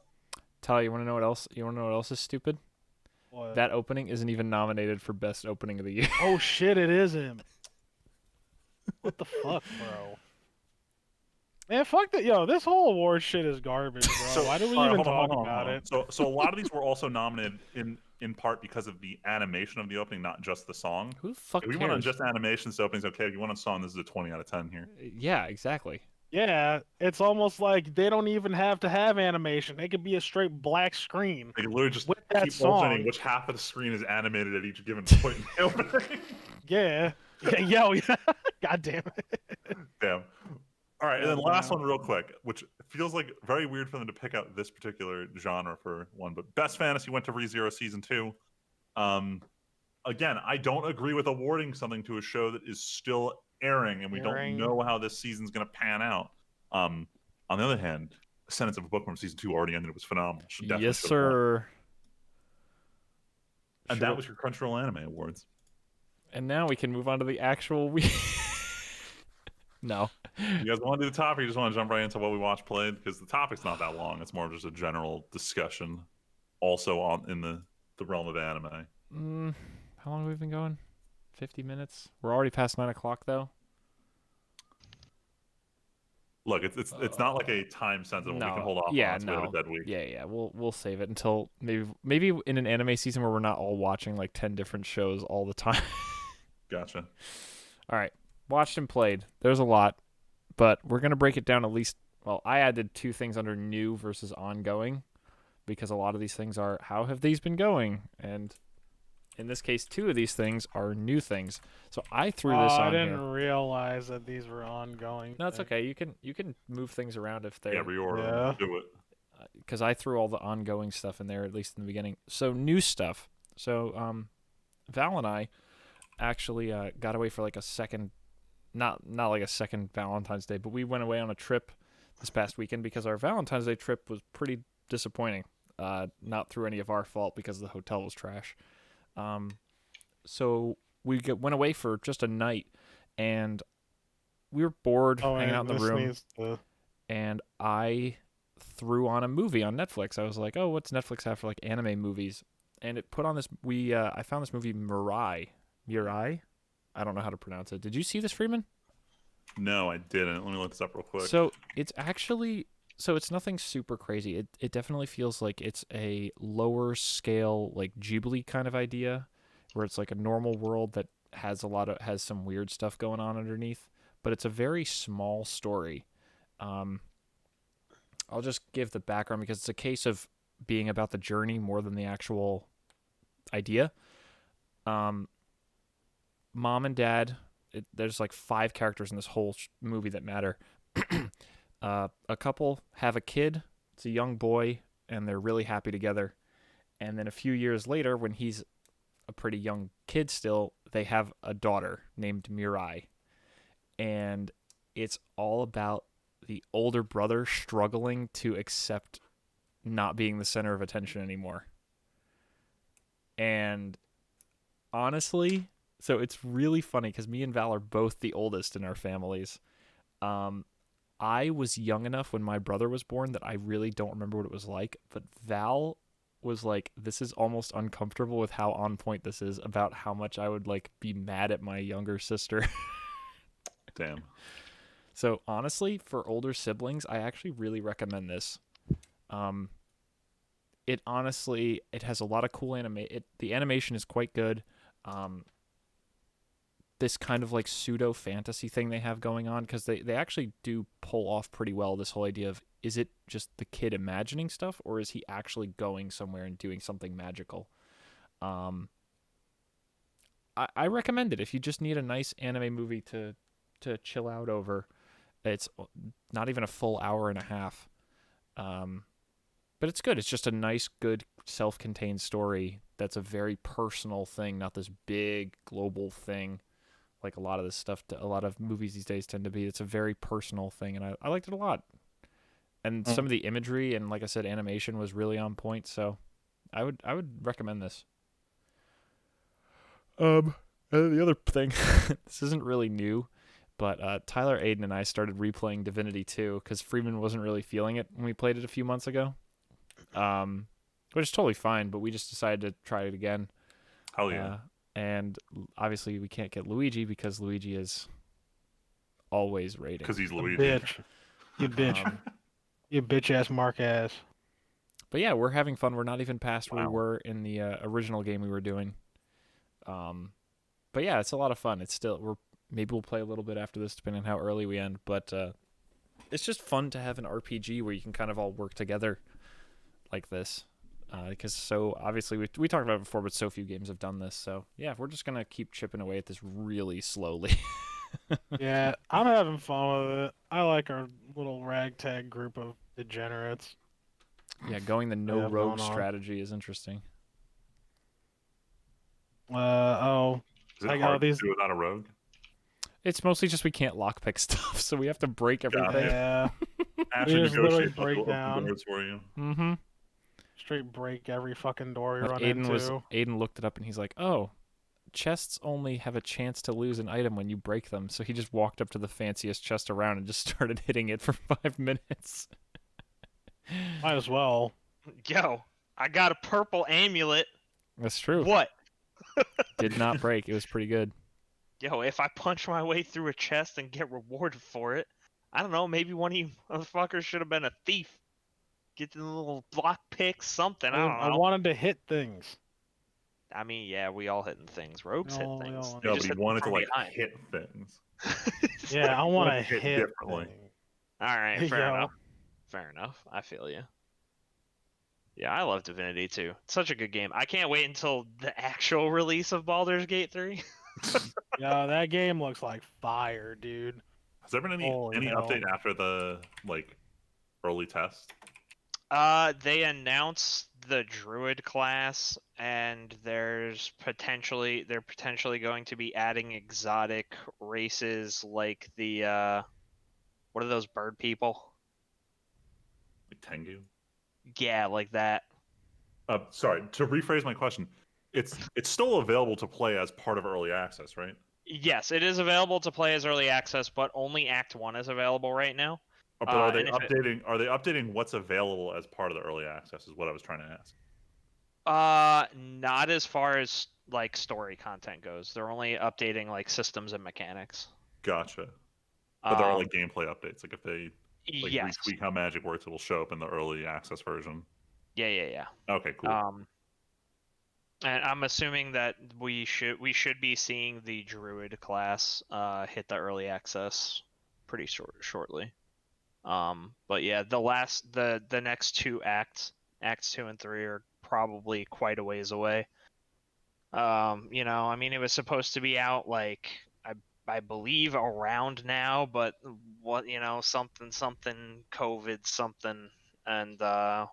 S1: Tell you want to know what else? You want to know what else is stupid?
S3: What?
S1: That opening isn't even nominated for best opening of the year.
S3: Oh shit! It is him. What the fuck, bro? Man, fuck that. Yo, this whole award shit is garbage, bro.
S2: So,
S3: Why do we
S2: all right,
S3: even
S2: hold on,
S3: talk
S2: hold on,
S3: about
S2: hold on.
S3: it?
S2: So a lot of these were also nominated in part because of the animation of the opening, not just the song.
S1: Who the fuck
S2: If we
S1: cares?
S2: want on just animations, the opening's okay. If you want a song, this is a 20 out of 10 here.
S1: Yeah, exactly.
S3: Yeah, it's almost like they don't even have to have animation. They could be a straight black screen
S2: They can literally just
S3: with that
S2: keep alternating
S3: song.
S2: which half of the screen is animated at each given point in the opening.
S3: Yeah. Yeah. God damn it.
S2: Damn. All right, and then
S3: Oh,
S2: last
S3: wow.
S2: one real quick, which feels like very weird for them to pick out this particular genre for one, but Best Fantasy went to ReZero Season 2. Again, I don't agree with awarding something to a show that is still airing, and we don't know how this season's going to pan out. On the other hand, Sentence of a Bookworm Season 2 already ended. It was phenomenal.
S1: Yes, sir.
S2: And that was your Crunchyroll Anime Awards.
S1: And now we can move on to the actual week. No.
S2: You guys want to do the topic, or you just want to jump right into what we watched played? Because the topic's not that long. It's more of just a general discussion, also in the realm of anime.
S1: How long have we been going? 50 minutes? We're already past 9 o'clock, though.
S2: Look, it's not like a time sensitive.
S1: No.
S2: We can hold off.
S1: Yeah,
S2: on it, so we have a dead week.
S1: Yeah. We'll save it until maybe in an anime season where we're not all watching like 10 different shows all the time.
S2: Gotcha.
S1: All right. Watched and played. There's a lot, but we're going to break it down at least. Well, I added 2 things under new versus ongoing because a lot of these things are how have these been going? And in this case, 2 of these things are new things. So I threw this on
S3: I didn't
S1: here.
S3: realize that these were ongoing.
S1: No, it's okay. You can move things around if they're
S2: Reorder.
S3: Yeah.
S2: Do it.
S1: because I threw all the ongoing stuff in there at least in the beginning. So new stuff. So Val and I actually got away for like a second, not like a second Valentine's Day, but we went away on a trip this past weekend because our Valentine's Day trip was pretty disappointing. Not through any of our fault because the hotel was trash. So we went away for just a night, and we were bored hanging out in the room. And I threw on a movie on Netflix. I was like, "Oh, what's Netflix have for like anime movies?" And it put on this. I found this movie Mirai. I don't know how to pronounce it. Did you see this, Friedman?
S2: No, I didn't. Let me look this up real quick.
S1: So it's actually it's nothing super crazy. It definitely feels like it's a lower scale like Ghibli kind of idea, where it's like a normal world that has some weird stuff going on underneath, but it's a very small story. I'll just give the background because it's a case of being about the journey more than the actual idea. Mom and dad, there's like 5 characters in this whole movie that matter. A couple have a kid. It's a young boy, and they're really happy together. And then a few years later, when he's a pretty young kid still, they have a daughter named Mirai. And it's all about the older brother struggling to accept not being the center of attention anymore. And honestly, so it's really funny because me and Val are both the oldest in our families. I was young enough when my brother was born that I really don't remember what it was like, but Val was like, this is almost uncomfortable with how on point this is about how much I would like be mad at my younger sister.
S2: Damn.
S1: So honestly, for older siblings, I actually really recommend this. It has a lot of cool the animation is quite good. This kind of like pseudo fantasy thing they have going on, because they actually do pull off pretty well this whole idea of, is it just the kid imagining stuff, or is he actually going somewhere and doing something magical? I recommend it if you just need a nice anime movie to chill out over. It's not even a full hour and a half. But it's good. It's just a nice, good, self-contained story that's a very personal thing, not this big global thing like a lot of this stuff, a lot of movies these days tend to be. It's a very personal thing, and I liked it a lot. And some of the imagery and, like I said, animation was really on point, so I would recommend this. And the other thing, this isn't really new, But Tyler, Aiden, and I started replaying Divinity 2 because Friedman wasn't really feeling it when we played it a few months ago. Which is totally fine, but we just decided to try it again.
S2: Hell yeah.
S1: And obviously we can't get Luigi because Luigi is always raiding.
S2: Because he's
S3: A
S2: Luigi.
S3: bitch. You bitch. You bitch ass Mark ass.
S1: But yeah, we're having fun. We're not even past where we
S2: Wow.
S1: were in the original game we were doing. But yeah, it's a lot of fun. It's still maybe we'll play a little bit after this, depending on how early we end. But it's just fun to have an RPG where you can kind of all work together like this. Because so obviously we talked about it before, but so few games have done this. So yeah, we're just gonna keep chipping away at this really slowly.
S3: Yeah, I'm having fun with it. I like our little ragtag group of degenerates.
S1: Yeah, going the no
S3: have
S1: rogue
S3: going on.
S1: strategy is interesting.
S3: Oh,
S2: Is it
S3: I got
S2: hard
S3: these.
S2: to do without a rogue?
S1: It's mostly just we can't lockpick stuff, so we have to break everything.
S3: Yeah,
S2: Actually
S3: just literally
S2: negotiate
S3: break
S2: open
S3: down.
S2: doors for you.
S1: Mm-hmm.
S3: straight break every fucking door you
S1: Like
S3: run
S1: Aiden
S3: into.
S1: Aiden looked it up and he's like, "Oh, chests only have a chance to lose an item when you break them." So he just walked up to the fanciest chest around and just started hitting it for 5 minutes.
S3: Might as well.
S4: Yo, I got a purple amulet.
S1: That's true.
S4: What?
S1: Did not break. It was pretty good.
S4: Yo, if I punch my way through a chest and get rewarded for it, I don't know, maybe one of you motherfuckers should have been a thief. Get the little block pick, something, I don't
S3: I
S4: know.
S3: wanted to hit things.
S4: I mean, yeah, we all hitting things. Rogues hit
S3: No, we
S4: things.
S3: all-
S4: They
S2: No,
S4: just
S2: but he
S4: hit them
S2: wanted to
S4: from
S2: like
S4: behind.
S2: hit things.
S3: Yeah, I want to
S2: Like, hit
S3: hit
S2: differently.
S3: things.
S4: Alright, fair
S3: Yo.
S4: enough. Fair enough. I feel you. Yeah, I love Divinity too. It's such a good game. I can't wait until the actual release of Baldur's Gate 3.
S3: Yeah, that game looks like fire, dude.
S2: Has there been any
S3: Holy hell.
S2: update after the like early test?
S4: They announced the druid class, and they're potentially going to be adding exotic races like the what are those bird people?
S2: Like Tengu?
S4: Yeah, like that.
S2: Sorry, to rephrase my question, it's still available to play as part of early access, right?
S4: Yes, it is available to play as early access, but only Act 1 is available right now.
S2: But are they
S4: and if it-
S2: updating? Are they updating what's available as part of the early access? Is what I was trying to ask.
S4: Not as far as like story content goes. They're only updating like systems and mechanics.
S2: Gotcha. But there are
S4: Um,
S2: like gameplay updates. Like if they like
S4: yes.
S2: retweak how magic works, it'll show up in the early access version.
S4: Yeah.
S2: Okay, cool.
S4: And I'm assuming that we should be seeing the druid class hit the early access pretty shortly. But yeah, the next two acts 2 and 3 are probably quite a ways away. I mean, it was supposed to be out like I believe around now, but what something COVID something and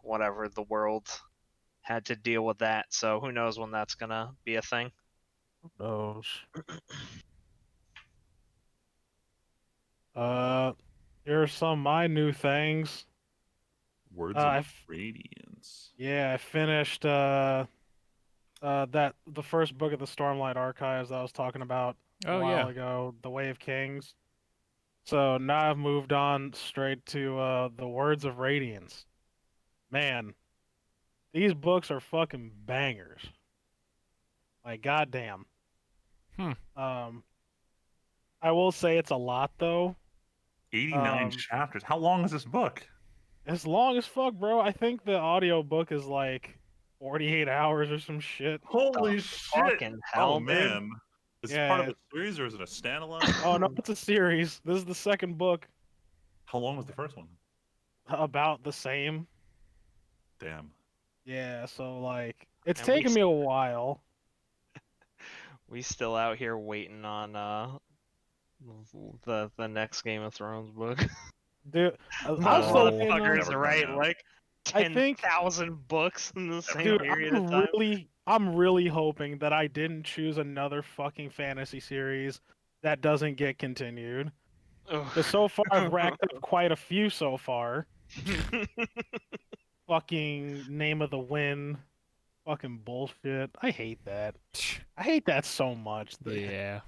S4: whatever, the world had to deal with that. So who knows when that's gonna be a thing.
S3: Those. Here's some of my new things.
S2: Words
S3: I
S2: of
S3: f-
S2: Radiance.
S3: Yeah, I finished the first book of the Stormlight Archives that I was talking about a
S1: Oh,
S3: while
S1: yeah.
S3: ago, The Way of Kings. So now I've moved on straight to the Words of Radiance. Man, these books are fucking bangers. Like goddamn.
S1: Hmm.
S3: I will say it's a lot though.
S2: 89 chapters. How long is this book?
S3: It's long as fuck, bro. I think the audio book is like 48 hours or some shit.
S2: Holy
S4: The
S2: shit!
S4: fucking hell,
S2: Oh
S4: dude.
S2: man, is it part of
S3: Yeah.
S2: a series or is it a standalone?
S3: Oh no, it's a series. This is the second book.
S2: How long was the first one?
S3: About the same.
S2: Damn.
S3: Yeah, so like it's
S4: And we
S3: taken me a while.
S4: We still out here waiting on the next Game of Thrones book.
S3: Dude, I'm
S1: No.
S3: still waiting on-
S2: Never
S4: Motherfuckers,
S2: coming
S4: right?
S2: out.
S4: Like
S3: I think
S4: 10,000 books in the same
S3: dude,
S4: period of time.
S3: I'm really hoping that I didn't choose another fucking fantasy series that doesn't get continued.
S4: Ugh.
S3: Because so far I've racked up quite a few so far. Fucking Name of the Wind. Fucking bullshit. I hate that. I hate that so much.
S1: Yeah.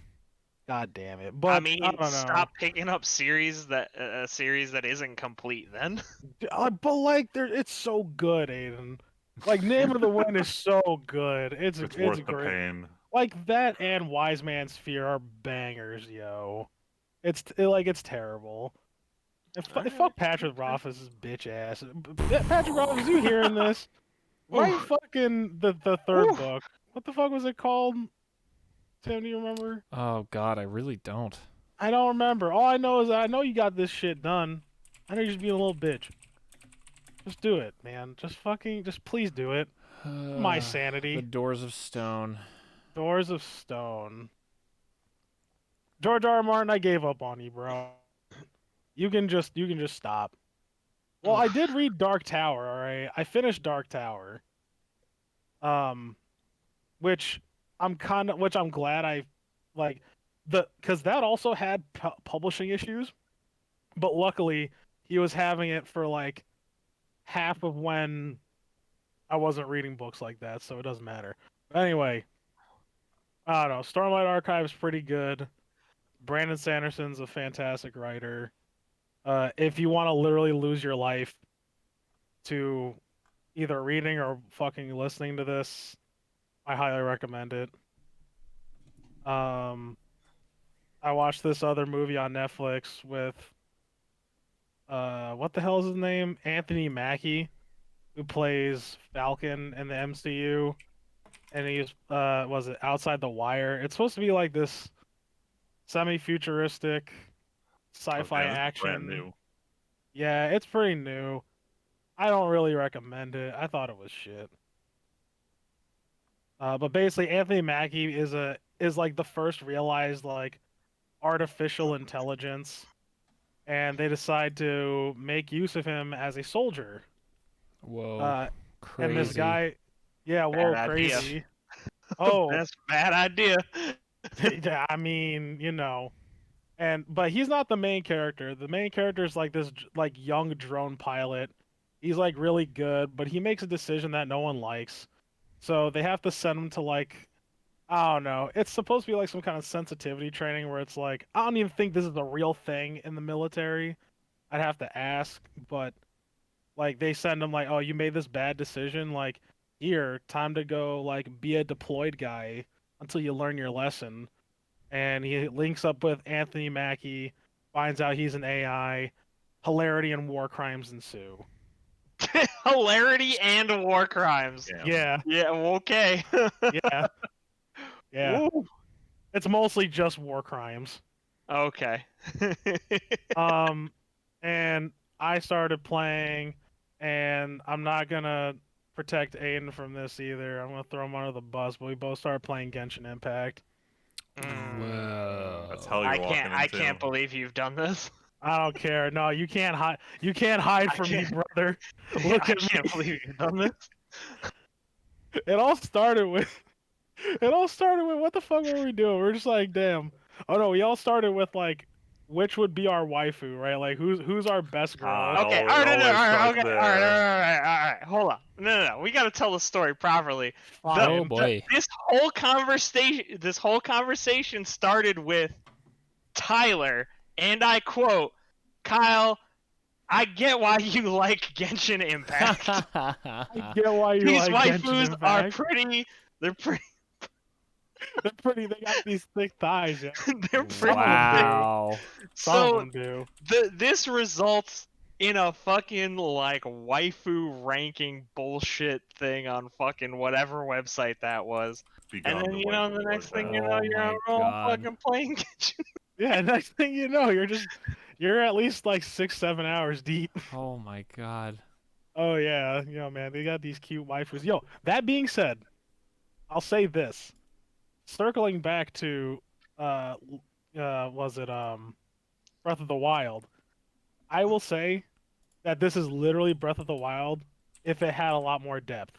S3: God damn it! But
S4: I mean,
S3: don't know.
S4: stop picking up series that a series that isn't complete. Then
S3: But like, it's so good, Aiden. Like, Name of the Wind is so good.
S2: It's
S3: It's
S2: worth the
S3: great.
S2: pain.
S3: Like that and Wise Man's Fear are bangers, yo. It's terrible. And fuck Patrick Rothfuss's bitch ass. Patrick Rothfuss, you hearing this? Write
S4: Oof.
S3: fucking the third
S4: Oof.
S3: book. What the fuck was it called? Tim, do you remember?
S1: Oh God, I really don't.
S3: I don't remember. All I know is that I know you got this shit done. I know you're just being a little bitch. Just do it, man. Just please do it. My
S1: The
S3: sanity.
S1: Doors of Stone.
S3: Doors of Stone. George R. R. Martin, I gave up on you, bro. You can just stop. Well, I did read Dark Tower, all right. I finished Dark Tower. Which I'm glad I like cuz that also had publishing issues, but luckily he was having it for like half of when I wasn't reading books like that, so it doesn't matter. But anyway, I don't know. Starlight Archive's pretty good. Brandon Sanderson's a fantastic writer. If you want to literally lose your life to either reading or fucking listening to this, I highly recommend it. I watched this other movie on Netflix with what the hell is his name? Anthony Mackie, who plays Falcon in the MCU, and he's was it Outside the Wire? It's supposed to be like this semi-futuristic sci-fi
S2: Okay, this is brand
S3: action.
S2: new.
S3: Yeah, it's pretty new. I don't really recommend it. I thought it was shit. But basically, Anthony Mackie is like the first realized like artificial intelligence, and they decide to make use of him as a soldier.
S1: Whoa,
S3: And this
S1: crazy.
S3: guy, yeah, whoa,
S4: Bad idea.
S3: crazy. Oh,
S4: that's a bad idea.
S3: yeah, I mean, but he's not the main character. The main character is like this like young drone pilot. He's like really good, but he makes a decision that no one likes. So they have to send him to like I don't know. It's supposed to be like some kind of sensitivity training where it's like I don't even think this is a real thing in the military. I'd have to ask, but like they send him like, "Oh, you made this bad decision. Like, here, time to go like be a deployed guy until you learn your lesson." And he links up with Anthony Mackie, finds out he's an AI. Hilarity and war crimes ensue.
S4: Hilarity and war crimes.
S2: Damn.
S3: Yeah,
S4: Yeah. Okay.
S3: yeah, yeah.
S4: Ooh.
S3: It's mostly just war crimes.
S4: Okay.
S3: And I started playing, and I'm not gonna protect Aiden from this either. I'm gonna throw him under the bus, but we both started playing Genshin Impact.
S1: Whoa.
S2: That's hell
S4: I
S2: you're walking
S4: can't.
S2: into.
S4: I can't believe you've done this.
S3: I don't care. No, you can't hide. You can't hide
S4: I
S3: from me,
S4: can't-
S3: brother. Look
S4: I
S3: at
S4: can't
S3: me.
S4: believe you've done this.
S3: It all started with. It all started with what the fuck were we doing? We're just like, damn. Oh no, we all started with like, which would be our waifu, right? Like, who's our best girl?
S2: It
S4: Okay.
S2: always-
S4: All right. No, no, all
S2: always
S4: right.
S2: starts
S4: Okay. All
S2: there.
S4: right. All right. Hold on. No. We got to tell the story properly.
S3: Fine.
S1: Oh boy.
S4: This whole conversation started with Tyler, and I quote, "Kyle, I get why you like Genshin Impact.
S3: I get why you
S4: These
S3: like Genshin
S4: waifus are
S3: Impact.
S4: pretty. They're pretty.
S3: They're pretty. They got these thick thighs. Yeah.
S4: They're pretty.
S1: Wow.
S3: Some of
S4: So
S3: them do.
S4: this results in a fucking like waifu ranking bullshit thing on fucking whatever website that was.
S2: Begun
S4: And then
S2: the
S4: you know
S2: waifu
S4: the next thing you
S2: warfare.
S4: know
S1: Oh
S4: you're
S1: my
S4: on roll
S1: God.
S4: fucking playing Genshin.
S3: Yeah. Next thing you know, you're at least like 6-7 hours deep.
S1: Oh my God.
S3: Oh yeah, man, they got these cute waifus. Yo, that being said, I'll say this. Circling back to was it Breath of the Wild? I will say that this is literally Breath of the Wild if it had a lot more depth.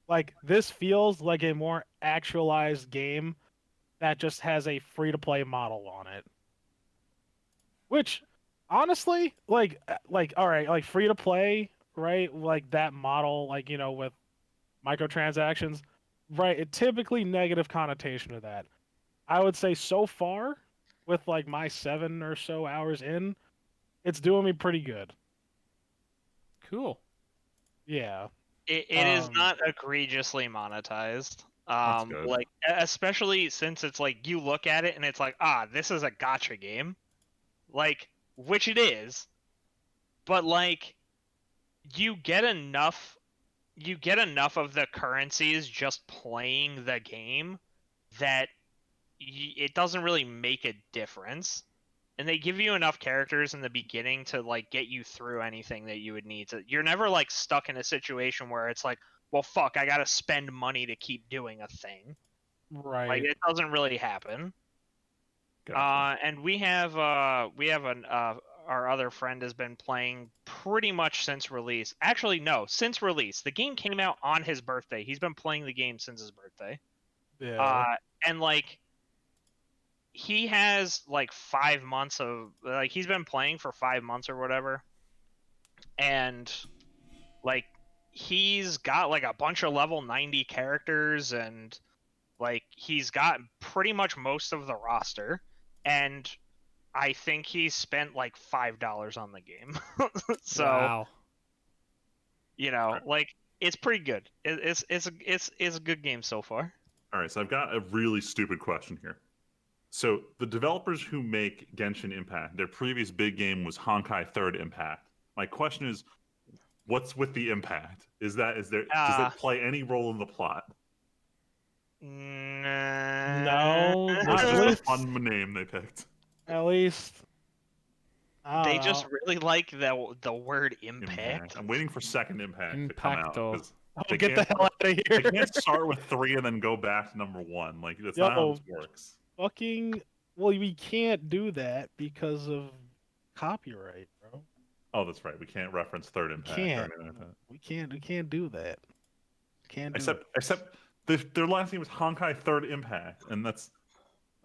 S3: Like this feels like a more actualized game that just has a free to play model on it. Which honestly, like all right, like free to play, right? Like that model, like with microtransactions, right? It typically negative connotation to that. I would say so far, with like my 7 or so hours in, it's doing me pretty good.
S1: Cool.
S3: Yeah.
S4: It is not egregiously monetized.
S2: That's good.
S4: Like especially since it's like you look at it and it's like, this is a gotcha game. Like, which it is. But like you get enough of the currencies just playing the game that it doesn't really make a difference. And they give you enough characters in the beginning to like get you through anything that you would need to. You're never like stuck in a situation where it's like, well, fuck, I gotta spend money to keep doing a thing.
S3: Right.
S4: Like it doesn't really happen.
S2: Gotcha.
S4: And we have our other friend has been playing pretty much since release. Actually, no, since release. The game came out on his birthday. He's been playing the game since his birthday.
S3: Yeah.
S4: And like he has like 5 months of like he's been playing for 5 months or whatever, and like he's got like a bunch of level 90 characters, and like he's got pretty much most of the roster, and I think he spent like $5 on the game. So
S1: Wow.
S4: you know, like it's pretty good. It's a good game so far.
S2: All right, so I've got a really stupid question here. So the developers who make Genshin Impact, their previous big game was Honkai Third Impact. My question is, what's with the Impact? Does it play any role in the plot?
S3: No,
S2: Or is
S3: not
S2: it
S3: at
S2: just a
S3: least.
S2: fun name they picked?
S3: At least. I
S4: They
S3: don't
S4: just
S3: know.
S4: really like the word impact.
S2: I'm waiting for second Impact to come out.
S1: Impacto.
S2: 'Cause
S3: Oh,
S2: they
S3: get the
S2: can't-
S3: hell out of
S2: They
S3: here.
S2: can't start with 3 and then go back to number 1. Like that's not how
S3: Yo.
S2: this works.
S3: Fucking. Well, we can't do that because of copyright, bro.
S2: Oh, that's right. We can't reference Third Impact or
S3: Can't.
S2: anything like that.
S3: We can't do that. Can't do it.
S2: Except their last name was Honkai Third Impact, and that's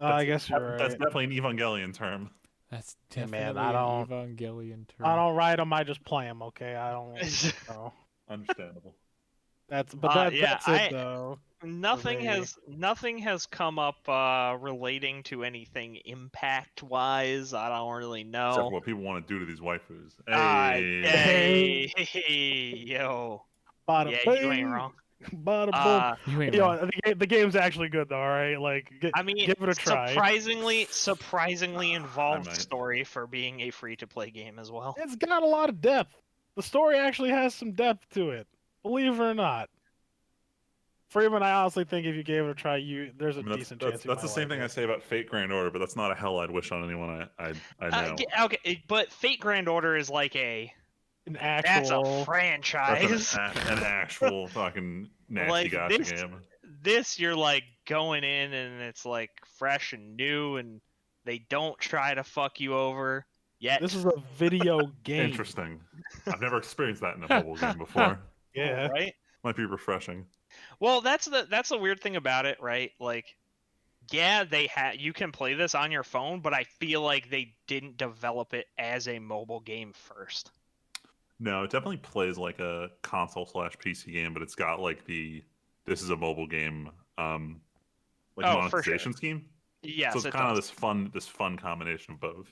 S3: I guess you're right.
S2: that's definitely an Evangelion term.
S1: That's
S3: Hey,
S1: definitely
S3: man, I don't-
S1: an Evangelion term.
S3: I don't write them. I just play them. Okay, I don't. No.
S2: Understandable.
S3: That's
S4: Yeah,
S3: that's it though.
S4: Nothing
S3: me.
S4: has come up relating to anything impact wise. I don't really
S2: Except for
S4: know.
S2: what people want to do to these waifus.
S4: Hey, yo.
S3: Bada
S4: Yeah, you ain't
S3: bing,
S4: wrong.
S3: Bada boom.
S1: You ain't
S3: Yo,
S1: wrong.
S3: the game's actually good though. All right, like
S4: I mean,
S3: give it a try.
S4: surprisingly involved
S2: might.
S4: story for being a free to play game as well.
S3: It's got a lot of depth. The story actually has some depth to it, believe it or not. Friedman, I honestly think if you gave it a try, there's a decent chance.
S2: That's the same thing I say about Fate Grand Order, but that's not a hell I'd wish on anyone I know.
S4: Okay, but Fate Grand Order is like
S3: An
S4: that's
S3: actual
S4: a franchise.
S2: That's an actual fucking nasty
S4: Like,
S2: gotcha game.
S4: This you're like going in and it's like fresh and new, and they don't try to fuck you over yet.
S3: This is a video game.
S2: Interesting. I've never experienced that in a mobile game before.
S3: Yeah.
S4: Right.
S2: Might be refreshing.
S4: Well, that's the weird thing about it, right? Like, yeah, you can play this on your phone, but I feel like they didn't develop it as a mobile game first.
S2: No, it definitely plays like a console/PC game, but it's got like this is a mobile game monetization scheme.
S4: Yes,
S2: so it's kind of this fun combination of both.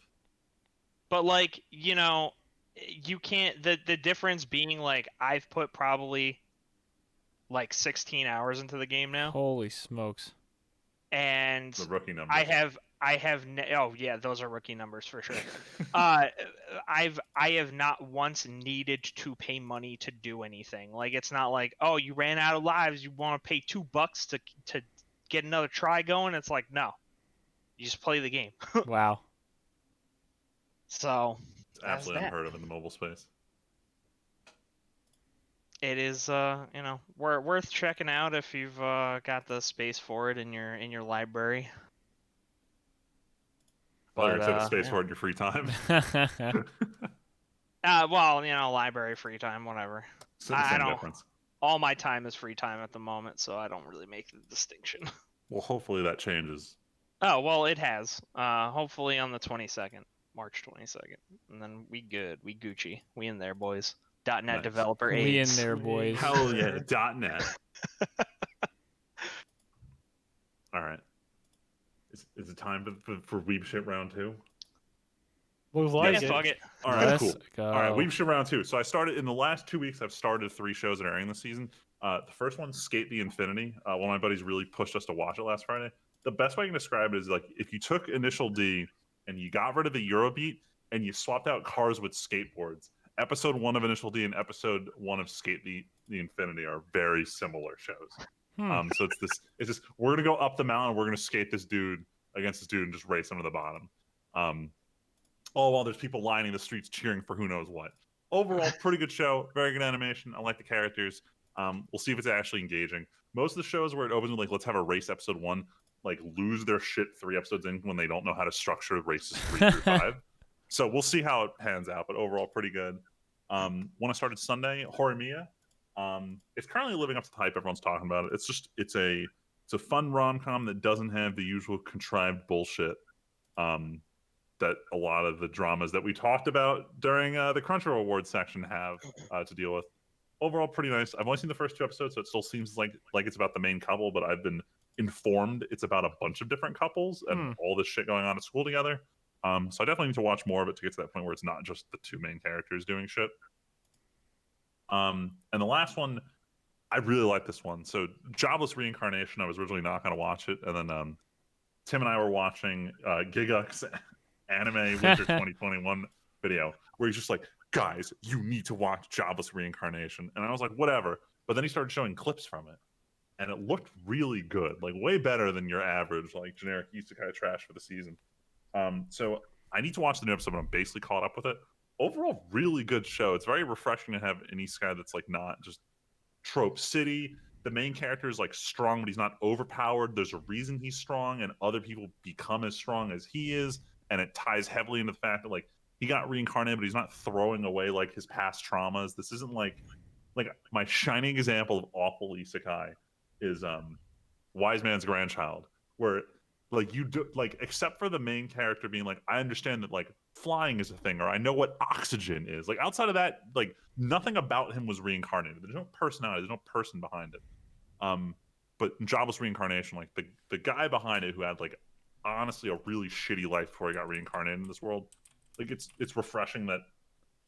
S4: But like, you can't the difference being like I've put probably like 16 hours into the game now.
S1: Holy smokes.
S4: And
S2: The rookie numbers.
S4: oh yeah, those are rookie numbers for sure. I have not once needed to pay money to do anything. Like, it's not like, oh, you ran out of lives, you want to pay $2 to get another try going. It's like, no, you just play the game.
S1: Wow.
S2: It's
S4: So
S2: absolutely unheard of in the mobile space.
S4: it is worth checking out if you've got the space for it in your library.
S2: Well, you have space for it in your free time.
S4: Library free time, whatever.
S2: Same difference.
S4: All my time is free time at the moment, so I don't really make the distinction.
S2: Well, hopefully that changes.
S4: Oh, well, it has. Hopefully on the 22nd, March 22nd. And then we good. We Gucci. We in there, boys. .NET
S2: Nice.
S4: developer
S1: We in
S4: AIDS.
S1: there, boys.
S2: Hell yeah, .NET. All right. Is it time for Weeb Shit round 2?
S3: Looks like
S4: Yeah,
S3: it.
S4: fuck it.
S2: All right,
S1: Let's
S2: cool.
S1: go.
S2: All right, Weeb Shit round 2. So I started in the last 2 weeks. I've started 3 shows that are airing this season. The first one, Skate the Infinity. One of my buddies really pushed us to watch it last Friday. The best way I can describe it is like if you took Initial D and you got rid of the Eurobeat and you swapped out cars with skateboards. Episode 1 of Initial D and episode 1 of Skate the Infinity are very similar shows. So it's just we're gonna go up the mountain, we're gonna skate this dude against this dude and just race him to the bottom. All while there's people lining the streets cheering for who knows what. Overall, pretty good show, very good animation. I like the characters. We'll see if it's actually engaging. Most of the shows where it opens with like let's have a race episode 1, like lose their shit 3 episodes in when they don't know how to structure races 3 through 5. So we'll see how it pans out, but overall pretty good. When I started Sunday, Horimiya. It's currently living up to the hype everyone's talking about it. It's a fun rom-com that doesn't have the usual contrived bullshit that a lot of the dramas that we talked about during the Crunchyroll Awards section have to deal with. Overall, pretty nice. I've only seen the first 2 episodes, so it still seems like it's about the main couple, but I've been informed it's about a bunch of different couples and all this shit going on at school together. So I definitely need to watch more of it to get to that point where it's not just the 2 main characters doing shit. And the last one, I really like this one. So Jobless Reincarnation, I was originally not going to watch it. And then Tim and I were watching Giguk's Anime Winter 2021 video where he's just like, guys, you need to watch Jobless Reincarnation. And I was like, whatever. But then he started showing clips from it. And it looked really good, like way better than your average, like generic isekai trash for the season. So I need to watch the new episode, but I'm basically caught up with it. Overall, really good show. It's very refreshing to have an isekai that's like not just trope city. The main character is like strong, but he's not overpowered. There's a reason he's strong, and other people become as strong as he is. And it ties heavily into the fact that like he got reincarnated, but he's not throwing away like his past traumas. This isn't like my shining example of awful isekai is Wise Man's Grandchild, where like you do like except for the main character being like, I understand that like flying is a thing, or I know what oxygen is. Like outside of that, like nothing about him was reincarnated. There's no personality, there's no person behind it. But in Jobless Reincarnation, like the guy behind it who had like honestly a really shitty life before he got reincarnated in this world, like it's refreshing that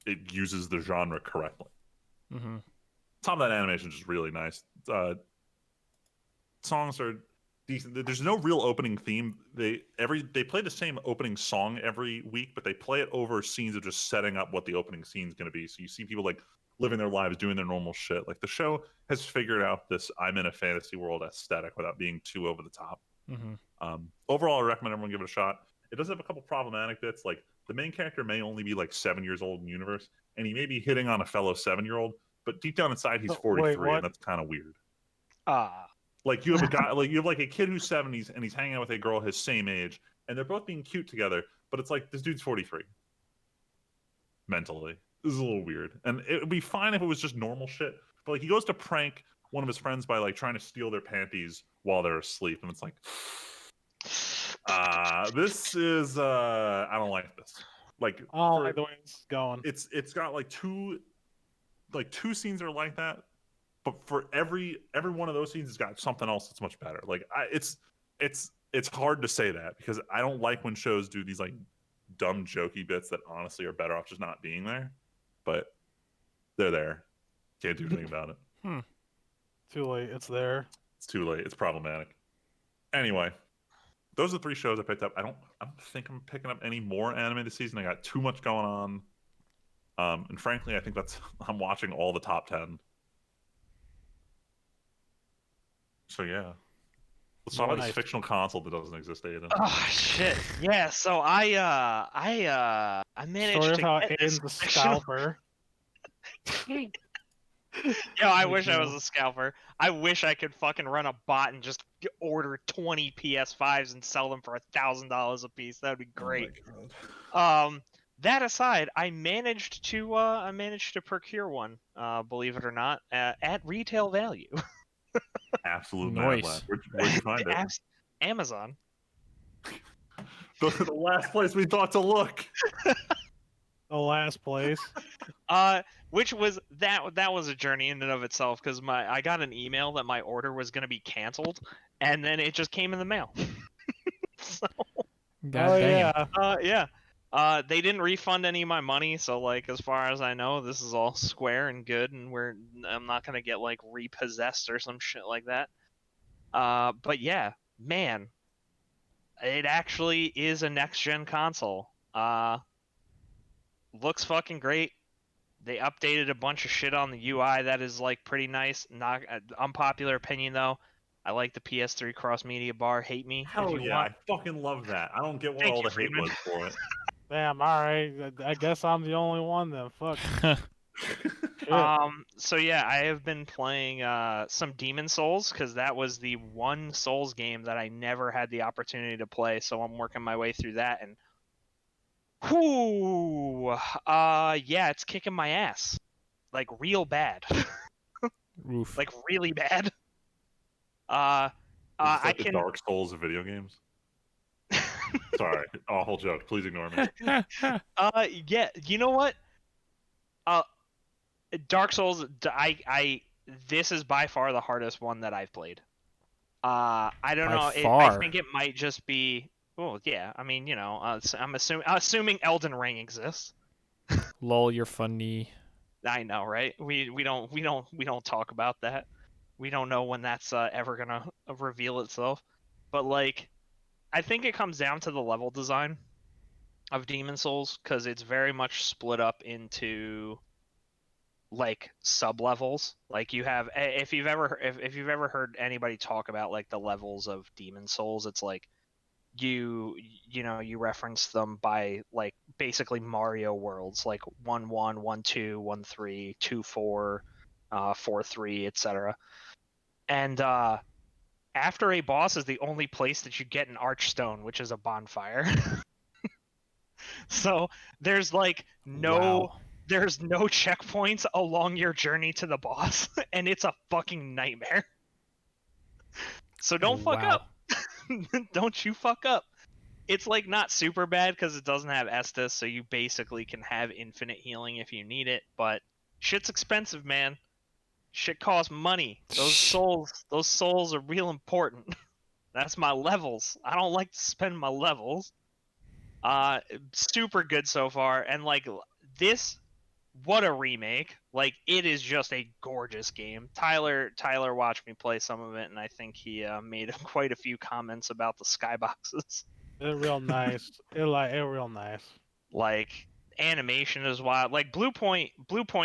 S2: it uses the genre correctly. Top of that animation is just really nice. Songs are decent. There's no real opening theme. They play the same opening song every week, but they play it over scenes of just setting up what the opening scene is going to be. So you see people like living their lives, doing their normal shit. Like the show has figured out this I'm in a fantasy world aesthetic without being too over the top. Overall, I recommend everyone give it a shot. It does have a couple problematic bits. Like the main character may only be like 7 years old in universe, and he may be hitting on a fellow 7-year-old, but deep down inside he's 43, and that's kind of weird. Like you have a guy, like you have like a kid who's 70s and he's hanging out with a girl his same age, and they're both being cute together, but it's like this dude's 43 mentally. This is a little weird, and it would be fine if it was just normal shit. But like he goes to prank one of his friends by like trying to steal their panties while they're asleep, and it's like, this is I don't like this. Like
S3: I don't like the way it's going.
S2: It's got like two scenes that are like that. But for every one of those scenes, it's got something else that's much better. Like it's hard to say that because I don't like when shows do these like dumb jokey bits that honestly are better off just not being there. But they're there. Can't do anything about it.
S3: Too late. It's there.
S2: It's too late. It's problematic. Anyway, those are the 3 shows I picked up. I don't think I'm picking up any more anime this season. I got too much going on. And frankly, I think I'm watching all the top 10. So yeah, let's talk about this fictional console that doesn't exist, Aiden.
S4: Oh shit! Yeah, so I managed
S3: Story of
S4: to
S3: how
S4: get this
S3: Aiden's the
S4: fictional.
S3: scalper.
S4: Yo, I wish I was a scalper. I wish I could fucking run a bot and just order 20 PS5s and sell them for $1,000 a piece. That would be great.
S2: Oh my God.
S4: That aside, I managed to procure one. Believe it or not, at retail value.
S2: Absolute
S1: Nice.
S2: mad. Where'd you find it?
S4: Amazon.
S2: The last place we thought to look.
S3: The last place.
S4: Which was that was a journey in and of itself because I got an email that my order was going to be canceled, and then it just came in the mail. So
S1: God
S3: oh
S1: damn.
S3: yeah.
S4: Yeah. They didn't refund any of my money, so like as far as I know, this is all square and good, and I'm not gonna get like repossessed or some shit like that. But yeah, man, it actually is a next gen console. Looks fucking great. They updated a bunch of shit on the UI that is like pretty nice. Not unpopular opinion though. I like the PS3 cross media bar. Hate me if
S2: Hell
S4: you
S2: yeah,
S4: want.
S2: I fucking love that. I don't get what
S4: Thank
S2: all
S4: you,
S2: the hate
S4: Friedman.
S2: was for it.
S3: Damn. All right. I guess I'm the only one then. Fuck. Shit.
S4: So yeah, I have been playing some Demon Souls because that was the one Souls game that I never had the opportunity to play. So I'm working my way through that, and whoo, yeah, it's kicking my ass, like real bad,
S1: Oof.
S4: like really bad.
S2: Is this
S4: I
S2: like the
S4: can.
S2: Dark Souls of video games? Sorry, awful joke. Please ignore me.
S4: Yeah, you know what? Uh, Dark Souls. This is by far the hardest one that I've played. I don't
S1: By
S4: know. I
S1: far.
S4: think it might just be. Well, yeah. I mean, I'm assuming Elden Ring exists.
S1: Lol, you're funny.
S4: I know, right? We don't talk about that. We don't know when that's ever gonna reveal itself. But like, I think it comes down to the level design of Demon Souls because it's very much split up into like sub levels. Like you have, if you've ever heard anybody talk about like the levels of Demon Souls, it's like you reference them by like basically Mario worlds, like 1-1, 1-2, 1-3, 2-4, 4-3, etc. And after a boss is the only place that you get an archstone, which is a bonfire. So there's like
S1: Wow.
S4: there's no checkpoints along your journey to the boss, and it's a fucking nightmare. So don't fuck
S1: Wow.
S4: up. Don't you fuck up. It's like not super bad because it doesn't have Estus, so you basically can have infinite healing if you need it, but shit's expensive, man. Shit costs money. Those souls are real important. That's my levels. I don't like to spend my levels. Super good so far, and like this, what a remake! Like it is just a gorgeous game. Tyler watched me play some of it, and I think he made quite a few comments about the skyboxes.
S3: It real nice. It real nice.
S4: Like animation is wild. Like Blue Point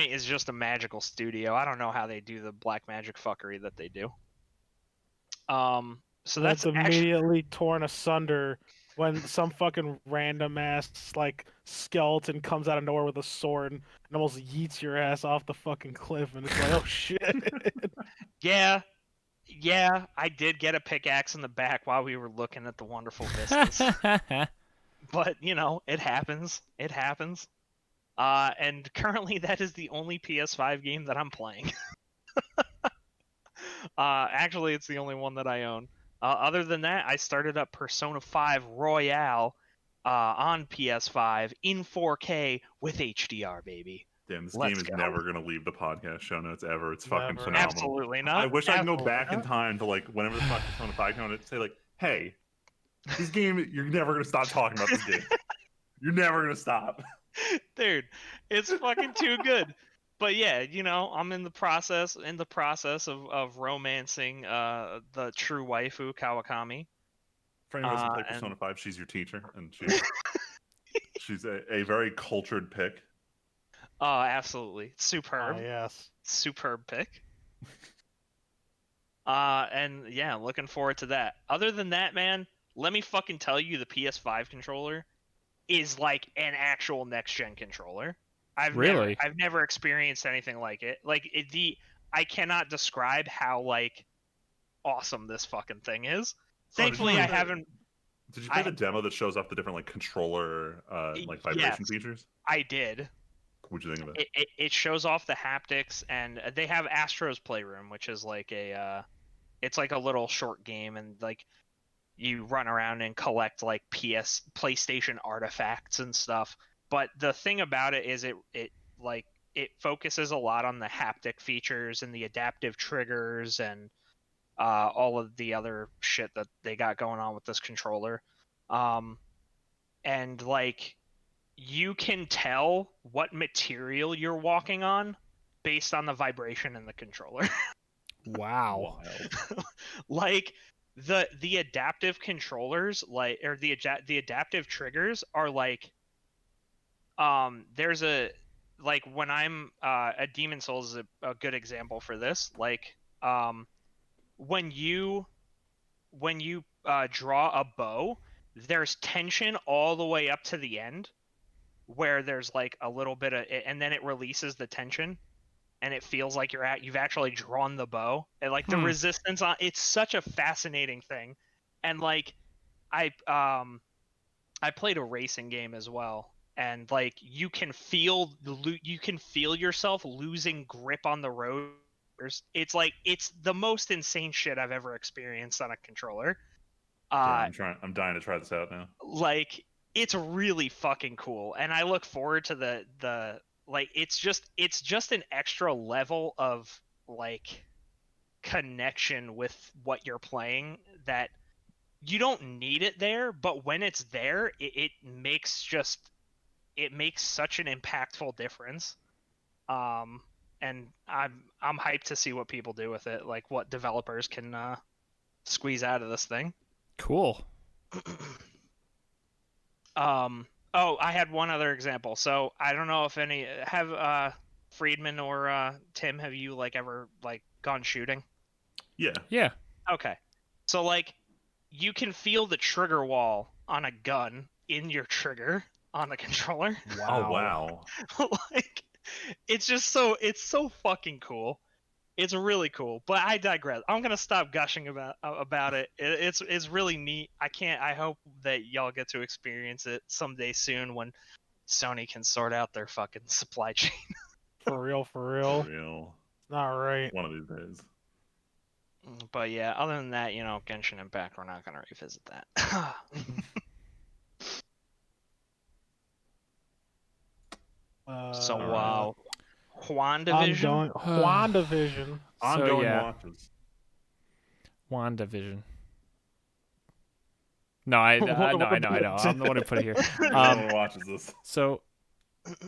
S4: is just a magical studio. I don't know how they do the black magic fuckery that they do. So
S3: That's
S4: that's actually
S3: immediately torn asunder when some fucking random ass like skeleton comes out of nowhere with a sword and almost yeets your ass off the fucking cliff, and it's like, oh shit.
S4: yeah. Yeah, I did get a pickaxe in the back while we were looking at the wonderful vistas. But, it happens. It happens. And currently that is the only PS5 game that I'm playing. Actually, it's the only one that I own. Other than that, I started up Persona 5 Royale on PS5 in 4K with HDR, baby.
S2: Damn, this
S4: Let's
S2: game is
S4: go.
S2: never gonna leave the podcast show notes ever. It's fucking
S3: Never.
S2: phenomenal.
S4: Absolutely not.
S2: I wish I could go
S4: Absolutely
S2: back in
S4: not.
S2: time to like whenever the fuck Persona 5 came out and say like, hey, this game, you're never gonna stop talking about this game. You're never gonna stop.
S4: Dude, it's fucking too good. But yeah, I'm in the process of romancing the true waifu Kawakami.
S2: For anyone who doesn't play
S4: And
S2: Persona 5, she's your teacher, and she's a very cultured pick.
S4: absolutely superb.
S3: Yes.
S4: Superb pick. And yeah, looking forward to that. Other than that, man, let me fucking tell you, the PS5 controller is like an actual next gen controller.
S1: Really?
S4: I've never experienced anything like it. Like I cannot describe how like awesome this fucking thing is. Thankfully, I haven't.
S2: Did you play the demo that shows off the different like controller like vibration features?
S4: I did.
S2: What'd you think of it?
S4: It shows off the haptics, and they have Astro's Playroom, which is like it's like a little short game, and like you run around and collect like PlayStation artifacts and stuff. But the thing about it is it focuses a lot on the haptic features and the adaptive triggers and all of the other shit that they got going on with this controller. and like you can tell what material you're walking on based on the vibration in the controller.
S1: Wow.
S2: Wild.
S4: Like the adaptive controllers, like, or the adaptive triggers are like, there's a, like, when I'm a Demon Souls is a good example for this. Like, when you draw a bow, there's tension all the way up to the end, where there's like a little bit of, and then it releases the tension, and it feels like you've actually drawn the bow, and like the resistance on it's such a fascinating thing. And like I played a racing game as well, and like you can feel yourself losing grip on the road. It's like it's the most insane shit I've ever experienced on a controller.
S2: Yeah, I'm dying to try this out now.
S4: Like it's really fucking cool, and I look forward to the like it's just an extra level of like connection with what you're playing that you don't need it there, but when it's there, it makes such an impactful difference. And I'm hyped to see what people do with it, like what developers can squeeze out of this thing.
S1: Cool.
S4: Oh, I had one other example. So I don't know if any have Friedman or Tim, have you like ever like gone shooting?
S2: Yeah.
S1: Yeah.
S4: Okay. So like you can feel the trigger wall on a gun in your trigger on the controller.
S2: Oh wow.
S4: Like it's so fucking cool. It's really cool. But I digress. I'm gonna stop gushing about it. It's really neat. I hope that y'all get to experience it someday soon when Sony can sort out their fucking supply chain.
S3: For real, for
S2: For
S3: real.
S2: real.
S3: Not right.
S2: One of these days.
S4: But yeah, other than that, Genshin Impact, we're not gonna revisit that. So
S2: Alright.
S4: Wandavision.
S3: Wandavision.
S2: Ongoing
S1: yeah.
S2: watches.
S1: WandaVision. No, I know. I'm the one who put it here.
S2: No one watches this.
S1: So,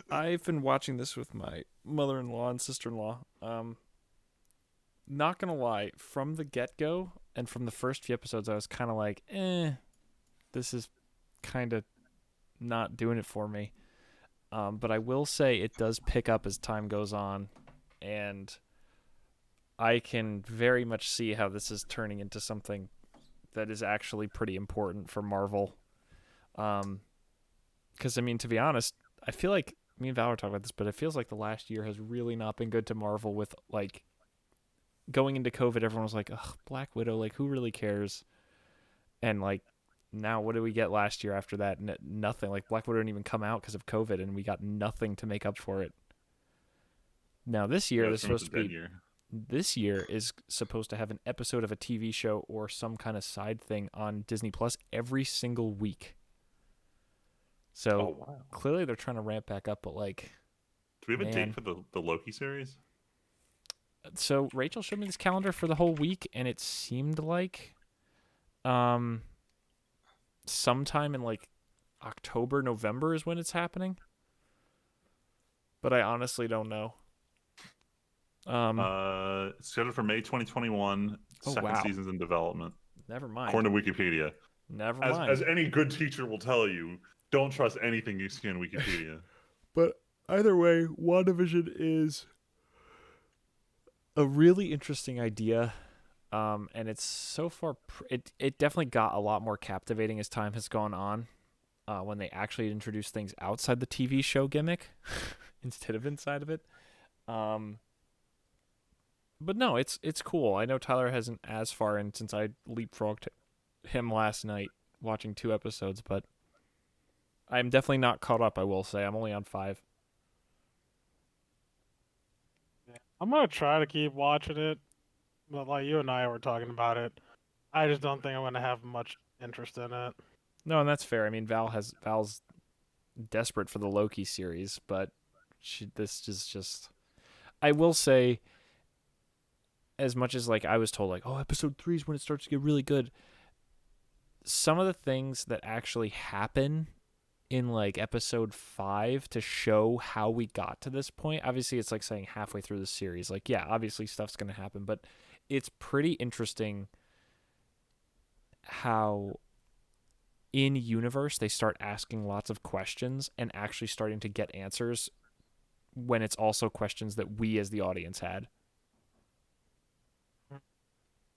S1: I've been watching this with my mother-in-law and sister-in-law. Not gonna lie, from the get-go and from the first few episodes, I was kind of like, this is kind of not doing it for me. But I will say it does pick up as time goes on, and I can very much see how this is turning into something that is actually pretty important for Marvel. Because, I mean, to be honest, I feel like, me and Val were talking about this, but it feels like the last year has really not been good to Marvel with, like, going into COVID, everyone was like, ugh, Black Widow, like, who really cares? And, like, now what did we get last year after that? Nothing. Like, Black Widow didn't even come out because of COVID, and we got nothing to make up for it. Now, this year, this year is supposed to have an episode of a TV show or some kind of side thing on Disney Plus every single week. So clearly they're trying to ramp back up, but like,
S2: do we have a date for the Loki series?
S1: So Rachel showed me this calendar for the whole week, and it seemed like sometime in like October, November is when it's happening. But I honestly don't know.
S2: Scheduled for May 2021. Second season's in development.
S1: Never mind.
S2: According to Wikipedia.
S1: Never mind.
S2: As any good teacher will tell you, don't trust anything you see on Wikipedia.
S1: But either way, WandaVision is a really interesting idea. And it's so far, it definitely got a lot more captivating as time has gone on. When they actually introduce things outside the TV show gimmick instead of inside of it. But no, it's cool. I know Tyler hasn't as far in since I leapfrogged him last night watching 2 episodes, but I'm definitely not caught up, I will say. I'm only on 5.
S3: I'm gonna try to keep watching it, but like you and I were talking about it, I just don't think I'm gonna have much interest in it.
S1: No, and that's fair. I mean, Val's desperate for the Loki series, but this is just. I will say, as much as like I was told, like, oh, episode 3 is when it starts to get really good. Some of the things that actually happen in like episode 5 to show how we got to this point. Obviously, it's like saying halfway through the series, like, yeah, obviously stuff's going to happen, but it's pretty interesting how in universe they start asking lots of questions and actually starting to get answers when it's also questions that we as the audience had.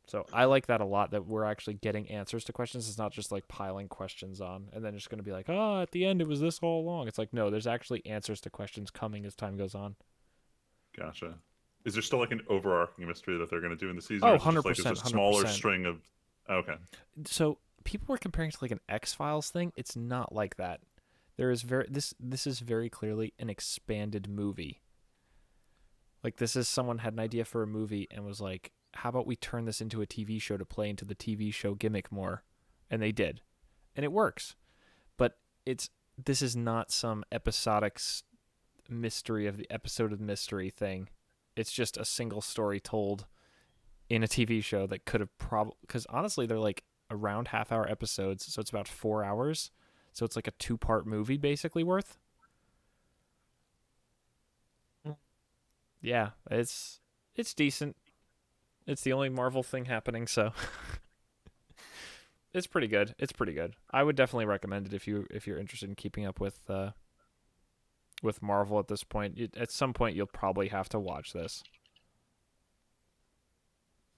S1: So I like that a lot, that we're actually getting answers to questions. It's not just like piling questions on and then just going to be like, oh, at the end it was this all along. It's like, no, there's actually answers to questions coming as time goes on.
S2: Gotcha. Is there still like an overarching mystery that they're going to do in the season?
S1: Oh,
S2: or is it just, like,
S1: 100%,
S2: there's a smaller
S1: 100%.
S2: string of... Okay.
S1: So people were comparing it to like an X-Files thing. It's not like that. There is this is very clearly an expanded movie. Like, this is someone had an idea for a movie and was like, how about we turn this into a TV show to play into the TV show gimmick more? And they did. And it works. But this is not some episodic mystery of the episode of mystery thing. It's just a single story told in a TV show that could have probably... Because honestly, they're like around half-hour episodes, so it's about 4 hours. So it's like a 2-part movie basically worth. Yeah, it's decent. It's the only Marvel thing happening, so it's pretty good. It's pretty good. I would definitely recommend it if you're interested in keeping up with Marvel at this point. At some point, you'll probably have to watch this.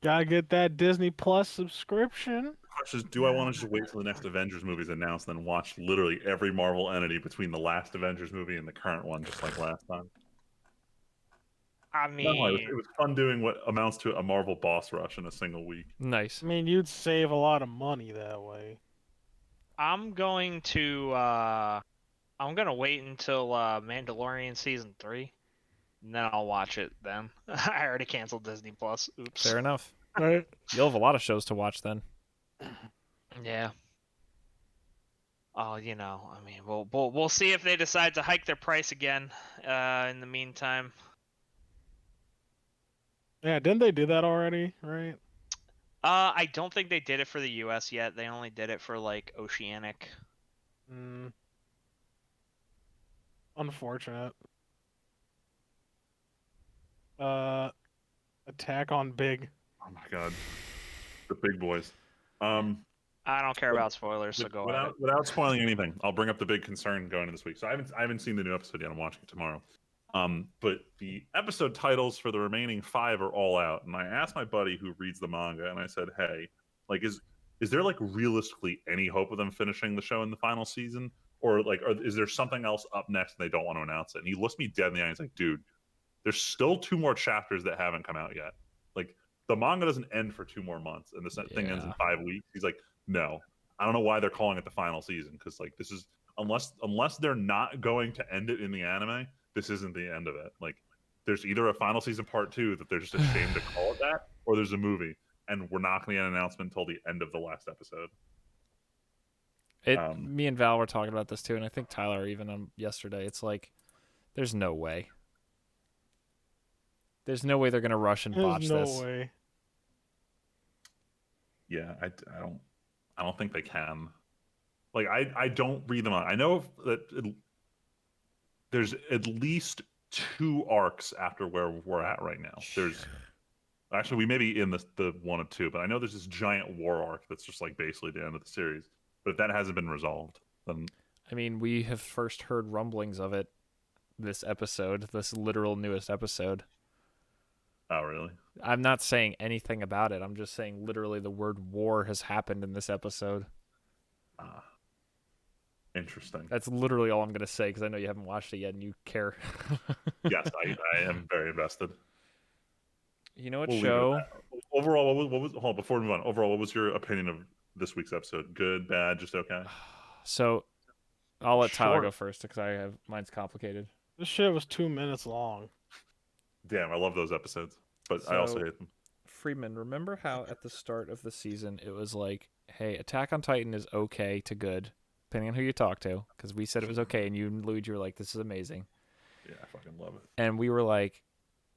S3: Gotta get that Disney Plus subscription.
S2: Question is, do I want to just wait till the next Avengers movie is announced and then watch literally every Marvel entity between the last Avengers movie and the current one, just like last time?
S4: I
S2: No,
S4: mean,
S2: it was fun doing what amounts to a Marvel boss rush in a single week.
S1: Nice.
S3: I mean, you'd save a lot of money that way.
S4: I'm going to wait until Mandalorian season 3, and then I'll watch it then. I already canceled Disney Plus. Oops.
S1: Fair enough.
S3: Right.
S1: You'll have a lot of shows to watch then.
S4: Yeah. Oh, I mean, we'll see if they decide to hike their price again. In the meantime.
S3: Yeah, didn't they do that already? Right.
S4: I don't think they did it for the U.S. yet. They only did it for like Oceanic.
S3: Unfortunate. Attack on Big.
S2: Oh my god, the big boys.
S4: I don't care about spoilers, so go at it.
S2: Without spoiling anything, I'll bring up the big concern going into this week. So I haven't seen the new episode yet. I'm watching it tomorrow. But the episode titles for the remaining 5 are all out, and I asked my buddy who reads the manga, and I said, "Hey, like, is there like realistically any hope of them finishing the show in the final season, or like, is there something else up next and they don't want to announce it?" And he looks me dead in the eye. He's like, "Dude, there's still 2 more chapters that haven't come out yet. Like, the manga doesn't end for 2 more months, and this thing ends in 5 weeks." He's like, "No, I don't know why they're calling it the final season, because like this is unless they're not going to end it in the anime, this isn't the end of it. Like, there's either a final season part 2 that they're just ashamed to call it that, or there's a movie, and we're not going to get an announcement until the end of the last episode."
S1: Me and Val were talking about this too, and I think Tyler even on yesterday. It's like, there's no way. There's no way they're going to rush and botch
S3: There's
S1: this.
S3: no way.
S2: Yeah, I don't think they can. Like, I don't read them on. I know that there's at least 2 arcs after where we're at right now. There's actually, we may be in the 1 of 2, but I know there's this giant war arc that's just like basically the end of the series. But if that hasn't been resolved, then
S1: I mean, we have first heard rumblings of it this episode, this literal newest episode.
S2: oh really?
S1: I'm not saying anything about it. I'm just saying literally the word war has happened in this episode.
S2: Interesting.
S1: That's literally all I'm going to say, because I know you haven't watched it yet and you care.
S2: Yes, I am very invested.
S1: You know what
S2: We'll leave it
S1: show?
S2: at that. Overall, what was hold on, before we move on, overall, what was your opinion of this week's episode? Good, bad, just okay?
S1: So I'll let Tyler
S3: Short.
S1: go first, because mine's complicated.
S3: This shit was 2 minutes long.
S2: Damn, I love those episodes, but I also
S1: So-
S2: hate them.
S1: Friedman, remember how at the start of the season it was like, hey, Attack on Titan is okay to good, depending on who you talk to, because we said it was okay, and you and Luigi were like, this is amazing.
S2: Yeah, I fucking love it.
S1: And we were like,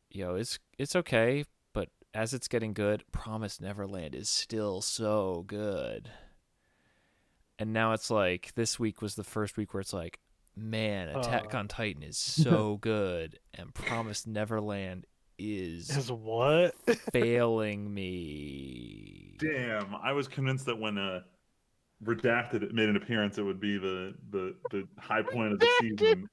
S1: yo, it's okay, but as it's getting good, Promised Neverland is still so good. And now it's like this week was the first week where it's like, man, Attack on Titan is so good, and Promised Neverland is
S3: what?
S1: failing me.
S2: Damn, I was convinced that when Redacted made an appearance, it would be the high point of the season.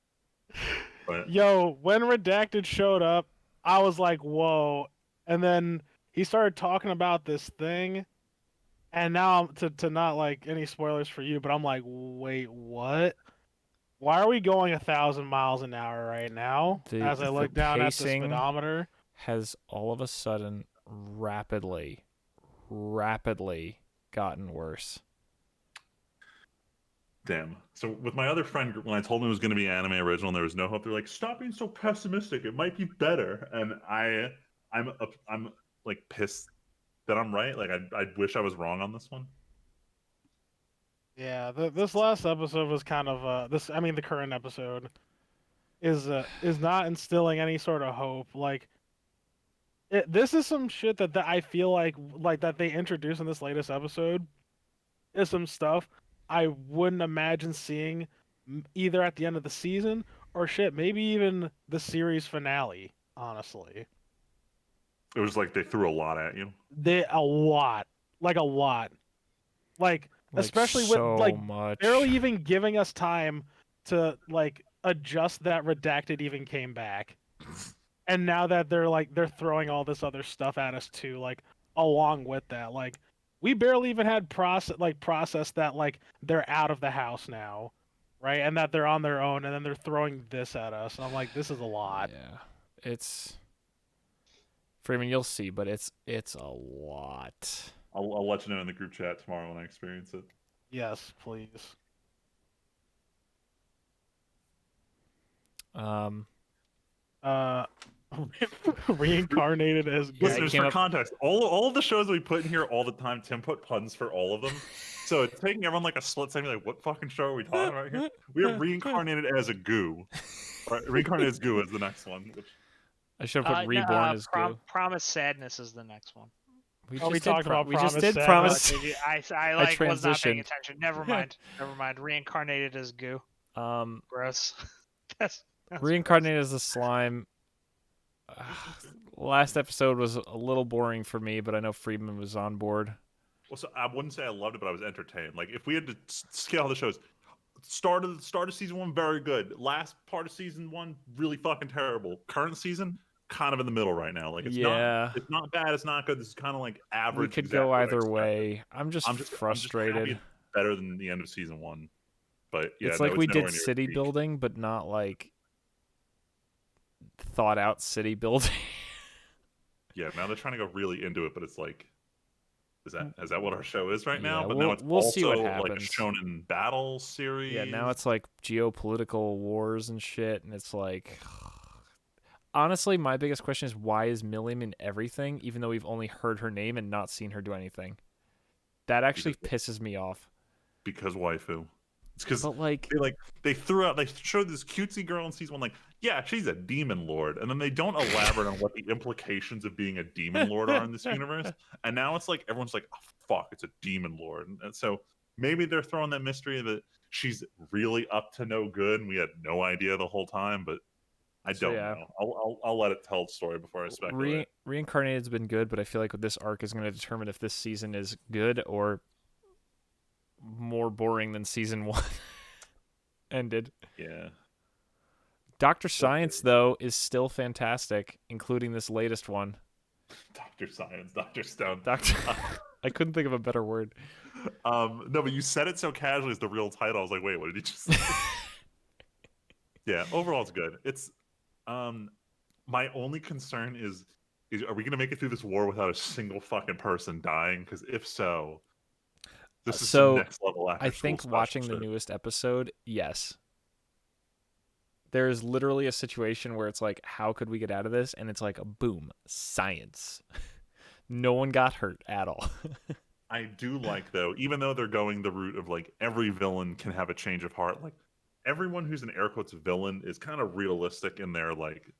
S2: But
S3: Yo, when Redacted showed up, I was like, whoa. And then he started talking about this thing. And now, to not like any spoilers for you, but I'm like, wait, what? Why are we going 1,000 miles an hour right now? As I look down at the
S1: pacing
S3: speedometer,
S1: has all of a sudden rapidly gotten worse.
S2: damn. So with my other friend group, when I told them it was going to be anime original, and there was no hope, they're like, "Stop being so pessimistic. It might be better." And I'm like pissed that I'm right. Like I wish I was wrong on this one.
S3: yeah, this last episode was kind of the current episode is not instilling any sort of hope. Like this is some shit that I feel like that they introduced in this latest episode is some stuff I wouldn't imagine seeing either at the end of the season or shit, maybe even the series finale, honestly.
S2: It was like they threw a lot at you.
S3: A lot. Like a lot. Like especially
S1: so
S3: with like
S1: much.
S3: barely even giving us time to like adjust that Redacted even came back. And now that they're throwing all this other stuff at us too, like along with that, like we barely even had process that like they're out of the house now, right? And that they're on their own, and then they're throwing this at us. And I'm like, this is a lot.
S1: Yeah, it's Freeman. You'll see, but it's a lot.
S2: I'll let you know in the group chat tomorrow when I experience it.
S3: Yes, please. Reincarnated as gay.
S2: Listeners, for context, all of the shows we put in here all the time, Tim put puns for all of them. So it's taking everyone like a split second, like, what fucking show are we talking about here? We are Reincarnated as a goo. Right, Reincarnated as goo is the next one. Which...
S1: I should have put Reborn as goo.
S4: Promise Sadness is the next one.
S1: We
S3: we talked about
S1: we just did
S3: Promise.
S1: Promise.
S4: I like was not paying
S1: transitioned.
S4: attention. Never mind. Reincarnated as goo. Gross. that's
S1: Reincarnated as a slime. Last episode was a little boring for me, but I know Friedman was on board.
S2: Well, so I wouldn't say I loved it, but I was entertained. Like if we had to scale the shows, start of season 1 very good. Last part of season 1 really fucking terrible. Current season kind of in the middle right now. Like it's not bad. It's not good. This is kind of like average.
S1: We could go either way. I'm just frustrated.
S2: I'm just better than the end of season 1, but yeah,
S1: it's like we did city building, but not like thought out city building.
S2: Yeah, now they're trying to go really into it, but it's like, is that what our show is right now?
S1: Yeah,
S2: But now it's
S1: we'll
S2: also
S1: see what
S2: like a
S1: happens.
S2: shonen battle series.
S1: Yeah, now it's like geopolitical wars and shit, and it's like, honestly, my biggest question is why is Milliam in everything, even though we've only heard her name and not seen her do anything? That actually pisses me off.
S2: Because waifu. It's because
S1: like
S2: they showed this cutesy girl in season 1, like, yeah, she's a demon lord, and then they don't elaborate on what the implications of being a demon lord are in this universe. And now it's like everyone's like, oh, fuck, it's a demon lord. And so maybe they're throwing that mystery that she's really up to no good, and we had no idea the whole time. But I don't know. I'll let it tell the story before I speculate.
S1: Reincarnated's been good, but I feel like this arc is going to determine if this season is good or more boring than season 1 ended.
S2: Yeah.
S1: Dr. Science, though, is still fantastic, including this latest one.
S2: Dr. Science, Dr. Stone.
S1: I couldn't think of a better word.
S2: No, but you said it so casually as the real title. I was like, wait, what did he just say? Yeah, overall it's good. It's my only concern is are we gonna make it through this war without a single fucking person dying? Because if so, this is some next level after
S1: I think watching the newest episode, yes. There's literally a situation where it's like, how could we get out of this? And it's like, boom, science. No one got hurt at all.
S2: I do like, though, even though they're going the route of like every villain can have a change of heart, like everyone who's an air quotes villain is kind of realistic in their like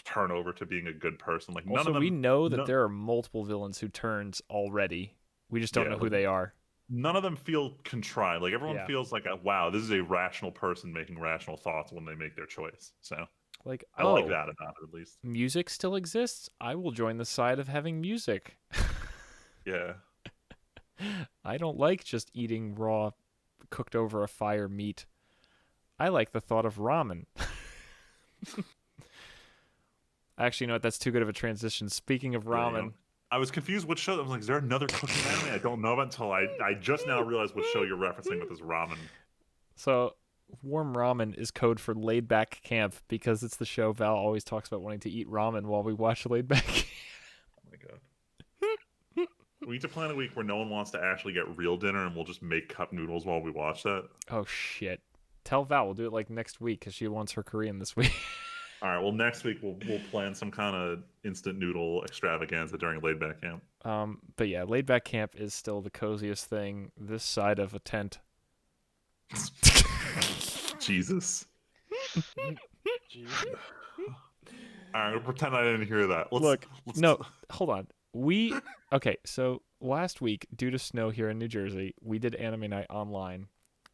S2: turnover to being a good person. Like none of them.
S1: We know that there are multiple villains who turns already. We just don't know who they are.
S2: none of them feel contrived. Like everyone
S1: Yeah.
S2: feels like, wow, this is a rational person making rational thoughts when they make their choice. So
S1: Like,
S2: I like that about it, at least.
S1: music still exists. I will join the side of having music.
S2: Yeah.
S1: I don't like just eating raw, cooked over a fire meat. I like the thought of ramen. Actually, you know what? That's too good of a transition. Speaking of
S2: Yeah, you know,
S1: ramen,
S2: I was confused what show. I was like, is there another cooking anime I don't know about until I just now realized what show you're referencing with this ramen.
S1: so warm ramen is code for laid back camp because it's the show Val always talks about wanting to eat ramen while we watch laid back.
S2: Oh my god. We need to plan a week where no one wants to actually get real dinner and we'll just make cup noodles while we watch that.
S1: Oh shit! Tell Val we'll do it like next week because she wants her Korean this week.
S2: All right. Well, next week we'll plan some kind of instant noodle extravaganza during laid back camp.
S1: But yeah, laid back camp is still the coziest thing this side of a tent.
S2: Jesus.
S3: Jesus.
S2: All right, we'll pretend I didn't hear that.
S1: Look, no, hold on. Okay, so last week, due to snow here in New Jersey, we did anime night online,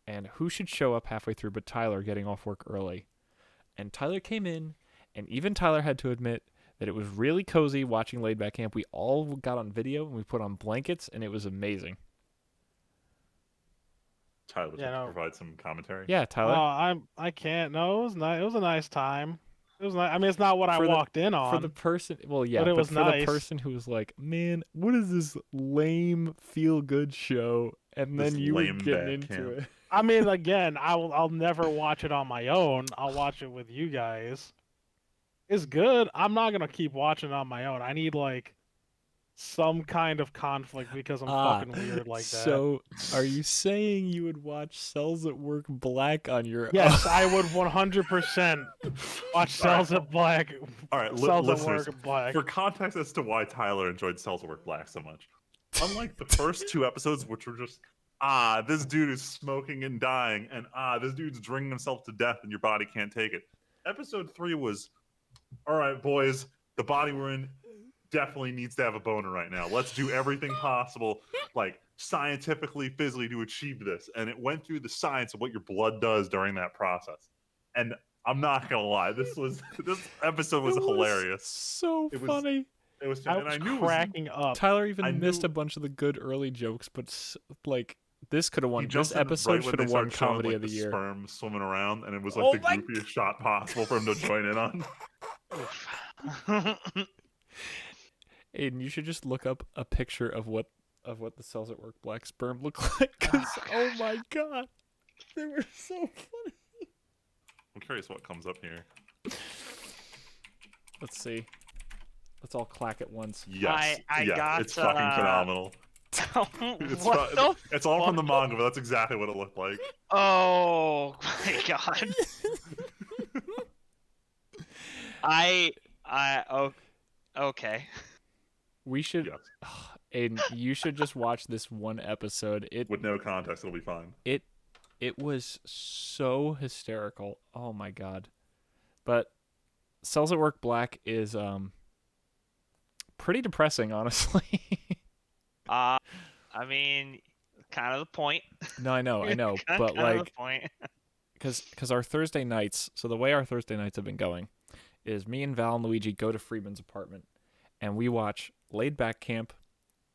S1: and who should show up halfway through but Tyler getting off work early? And Tyler came in, and even Tyler had to admit that it was really cozy watching Laid Back Camp. We all got on video, and we put on blankets, and it was amazing.
S2: Tyler,
S3: Yeah, no.
S2: provide some commentary.
S1: Yeah,
S3: Oh,
S1: Tyler.
S3: I can't. No, it was nice. It was a nice time. It was nice. I mean, it's not what I
S1: For the-
S3: walked in on.
S1: For the person, well, yeah,
S3: But it
S1: but
S3: was
S1: for
S3: nice.
S1: the person who was like, man, what is this lame feel-good show? And
S2: This
S1: then you were
S2: lame
S1: getting
S2: back
S1: into
S2: camp.
S1: it.
S3: I mean, again, I'll never watch it on my own. I'll watch it with you guys. It's good. I'm not gonna keep watching it on my own. I need like some kind of conflict because I'm fucking weird like that.
S1: So, are you saying you would watch Cells at Work Black on your
S3: Yes, I would 100% watch Cells at Black.
S2: All right,
S3: Cells at
S2: listeners,
S3: Work Black.
S2: for context as to why Tyler enjoyed Cells at Work Black so much, unlike the first two episodes, which were just, this dude is smoking and dying, and this dude's drinking himself to death and your body can't take it. Episode 3 was, all right, boys, the body we're in definitely needs to have a boner right now. Let's do everything possible, like scientifically, physically, to achieve this. And it went through the science of what your blood does during that process. And I'm not gonna lie, this episode was hilarious.
S1: So
S2: It was-
S1: funny.
S2: It was,
S3: I
S2: and I
S3: was
S2: knew
S3: cracking up.
S1: Tyler even
S2: I
S1: missed
S2: knew-
S1: a bunch of the good early jokes, but like this could have won.
S2: he
S1: This
S2: jumped in
S1: episode
S2: right when
S1: should
S2: they
S1: have won
S2: started showing,
S1: comedy
S2: like,
S1: of the year.
S2: Sperm swimming around, and it was
S1: Oh
S2: like
S1: my
S2: the goofiest shot possible for him to join in on.
S1: Aiden, you should just look up a picture of what the Cells at Work Black sperm look like. Cause oh my god, they were so funny.
S2: I'm curious what comes up here.
S1: Let's see. Let's all clack at once.
S2: Yes,
S4: I
S2: yeah,
S4: got,
S2: it's fucking phenomenal.
S4: what the
S2: It's all from the
S4: fuck?
S2: manga, but that's exactly what it looked like.
S4: Oh my god. Okay.
S1: We should,
S2: Yes.
S1: Aiden, you should just watch this one episode.
S2: With no context, it'll be fine.
S1: It was so hysterical. Oh my god. But Cells at Work Black is pretty depressing, honestly.
S4: I mean, kind of the point.
S1: No, I know,
S4: Kind
S1: but
S4: of the
S1: like,
S4: point.
S1: because our Thursday nights, so the way our Thursday nights have been going is me and Val and Luigi go to Friedman's apartment and we watch Laid Back Camp,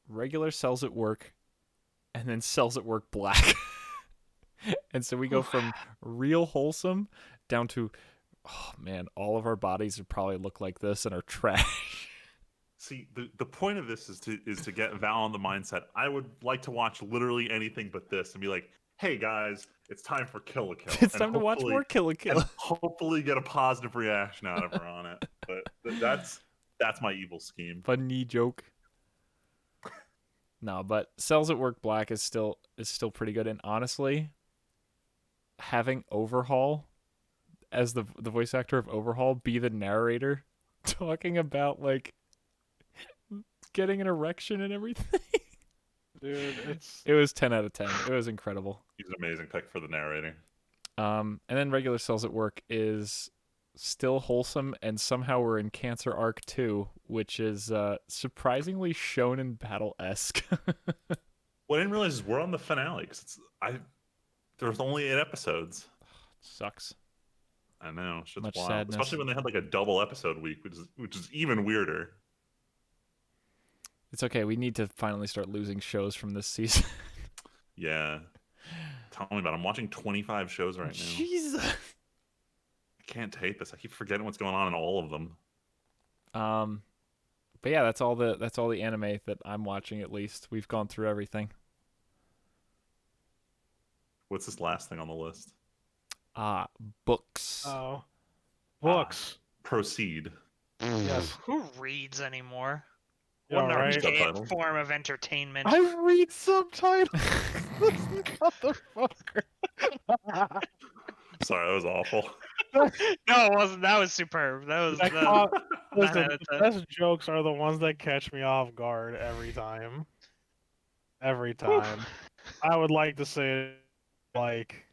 S1: regular Cells at Work, and then Cells at Work Black. And so we go from real wholesome down to, oh man, all of our bodies would probably look like this and are trash.
S2: See, the point of this is to get Val on the mindset. I would like to watch literally anything but this and be like, hey guys, it's time for Kill la Kill.
S1: It's
S2: And
S1: time to watch
S2: hopefully-
S1: more Kill la Kill.
S2: and hopefully get a positive reaction out of her on it. But that's my evil scheme.
S1: Funny joke. No, but Cells at Work Black is still pretty good. And honestly, having Overhaul as the voice actor of Overhaul be the narrator, talking about like getting an erection and everything.
S3: Dude, it's
S1: It was 10 out of 10. It was incredible.
S2: He's an amazing pick for the narrator.
S1: And then regular Cells at Work is still wholesome, and somehow we're in Cancer Arc 2, which is surprisingly shonen battle-esque.
S2: What I didn't realize is we're on the finale because there's only 8 episodes.
S1: Sucks.
S2: I know, shit's
S1: Much
S2: wild.
S1: sadness.
S2: Especially when they had like a double episode week, which is even weirder.
S1: It's okay. We need to finally start losing shows from this season.
S2: Yeah. Tell me about it. I'm watching 25 shows right now.
S1: Jesus.
S2: I can't tape this. I keep forgetting what's going on in all of them.
S1: But yeah, that's all the anime that I'm watching. At least we've gone through everything.
S2: What's this last thing on the list?
S1: Books.
S3: Oh, books.
S2: Proceed.
S3: Yes.
S4: Who reads anymore?
S3: Yeah,
S4: What an
S3: right.
S4: archaic
S2: Subtitles.
S4: form of entertainment.
S3: I read subtitles. Motherfucker.
S2: Sorry, that was awful.
S4: No, it wasn't. That was superb. That was.
S3: Listen,
S4: that's
S3: the
S4: it.
S3: best jokes are the ones that catch me off guard every time. Every time. I would like to say, like,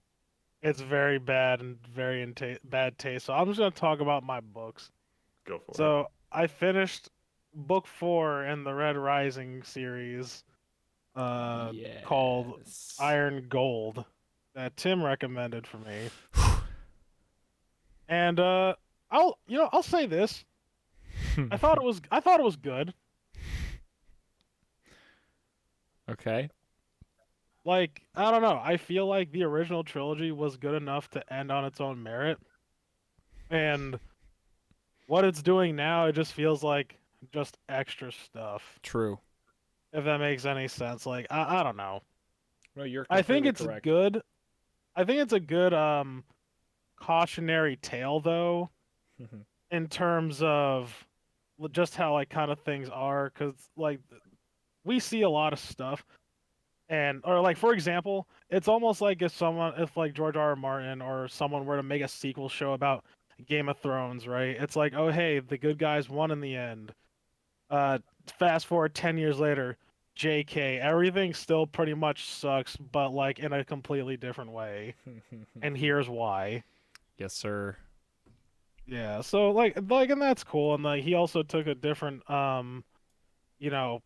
S3: it's very bad and very bad taste. So I'm just gonna talk about my books.
S2: Go for it.
S3: So I finished book 4 in the Red Rising series, called
S1: Yes.
S3: Iron Gold, that Tim recommended for me. And I'll say this. I thought it was good.
S1: Okay.
S3: Like, I don't know. I feel like the original trilogy was good enough to end on its own merit. And what it's doing now, it just feels like just extra stuff.
S1: True.
S3: If that makes any sense. Like, I don't know.
S1: No, you're.
S3: I think
S1: completely
S3: it's
S1: correct.
S3: good. I think it's a good cautionary tale though, in terms of just how like kind of things are, because like we see a lot of stuff, and or like for example, it's almost like if like George R. R. Martin or someone were to make a sequel show about Game of Thrones, right? It's like, oh hey, the good guys won in the end. Fast forward 10 years later, JK, everything still pretty much sucks, but like in a completely different way. And here's why.
S1: Yes, sir.
S3: Yeah, so like and that's cool. And like he also took a different you know,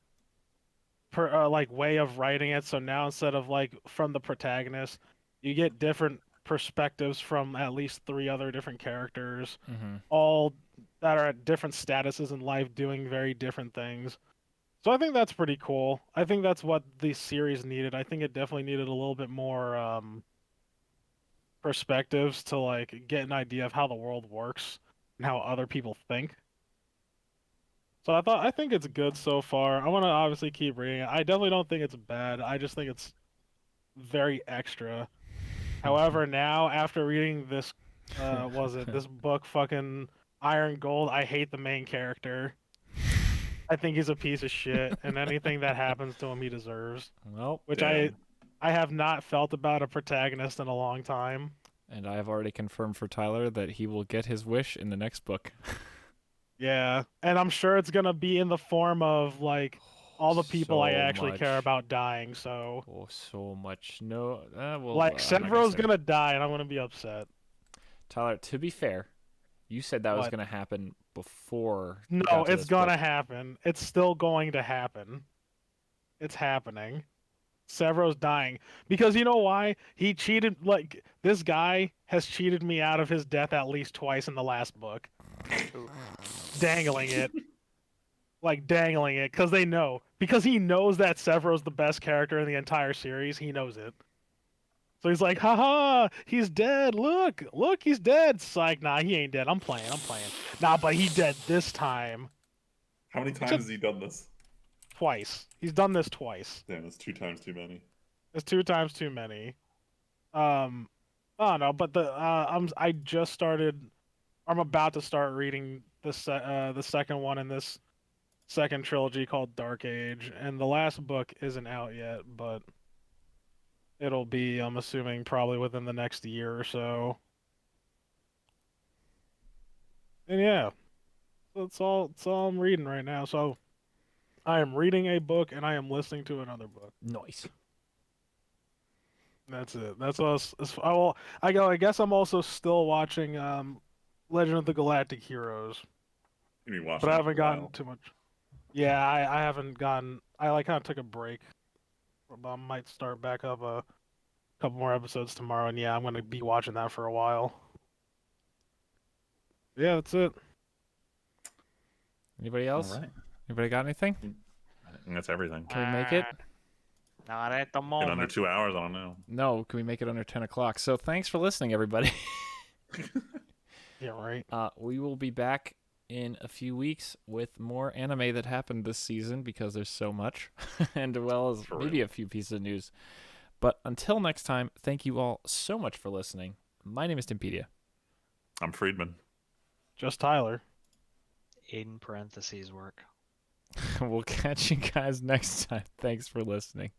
S3: like way of writing it. So now instead of like from the protagonist, you get different perspectives from at least 3 other different characters, all that are at different statuses in life doing very different things. So I think that's pretty cool. I think that's what the series needed. I think it definitely needed a little bit more perspectives to like get an idea of how the world works and how other people think. So I think it's good so far. I want to obviously keep reading it. I definitely don't think it's bad. I just think it's very extra. However, now after reading this this book fucking Iron Gold, I hate the main character. I think he's a piece of shit, and anything that happens to him, he deserves.
S1: Well,
S3: Which
S2: Damn.
S3: I have not felt about a protagonist in a long time.
S1: and I have already confirmed for Tyler that he will get his wish in the next book.
S3: Yeah, and I'm sure it's gonna be in the form of like all the people I
S1: So
S3: actually care
S1: much.
S3: about dying. So
S1: Oh, so much. No, well,
S3: like
S1: I'm not gonna
S3: Sevro's
S1: say.
S3: gonna die, and I'm gonna be upset.
S1: Tyler, to be fair, you said that was
S3: What?
S1: going to happen before. you
S3: No,
S1: got to
S3: it's
S1: this
S3: gonna
S1: book.
S3: happen. It's still going to happen. It's happening. Sevro's dying because you know why? He cheated. Like this guy has cheated me out of his death at least twice in the last book, dangling it. Like dangling it because they know, because he knows that Sevro's the best character in the entire series. He knows it, so he's like, haha, he's dead. Look, he's dead. Psych, nah, he ain't dead. I'm playing. Nah, but he dead this time.
S2: How many times has he done this?
S3: Twice. He's done this twice.
S2: Damn, that's 2 times too many.
S3: It's 2 times too many. I don't know, but I just started. I'm about to start reading the second one in this second trilogy called Dark Age, and the last book isn't out yet, but it'll be, I'm assuming, probably within the next year or so. And yeah, that's all I'm reading right now. So I am reading a book and I am listening to another book.
S1: Nice.
S3: That's it. That's us. I guess I'm also still watching Legend of the Galactic Heroes,
S2: You been watching
S3: but I
S2: it
S3: haven't
S2: for a
S3: gotten
S2: while.
S3: too much. Yeah, I haven't gotten. I like kind of took a break I might start back up a couple more episodes tomorrow, and yeah, I'm gonna be watching that for a while. Yeah, that's it.
S1: Anybody
S2: All
S1: else?
S2: right.
S1: Anybody got anything?
S2: I think that's everything.
S1: Can we make it?
S4: Not at the
S2: In under
S4: moment.
S2: 2 hours, I don't know.
S1: No, can we make it under 10 o'clock? So thanks for listening, everybody.
S3: Yeah, right.
S1: We will be back in a few weeks with more anime that happened this season because there's so much, and as well as
S2: For
S1: maybe
S2: real.
S1: a few pieces of news. But until next time, thank you all so much for listening. My name is Timpedia.
S2: I'm Friedman.
S3: Just Tyler.
S4: In parentheses work.
S1: We'll catch you guys next time. Thanks for listening.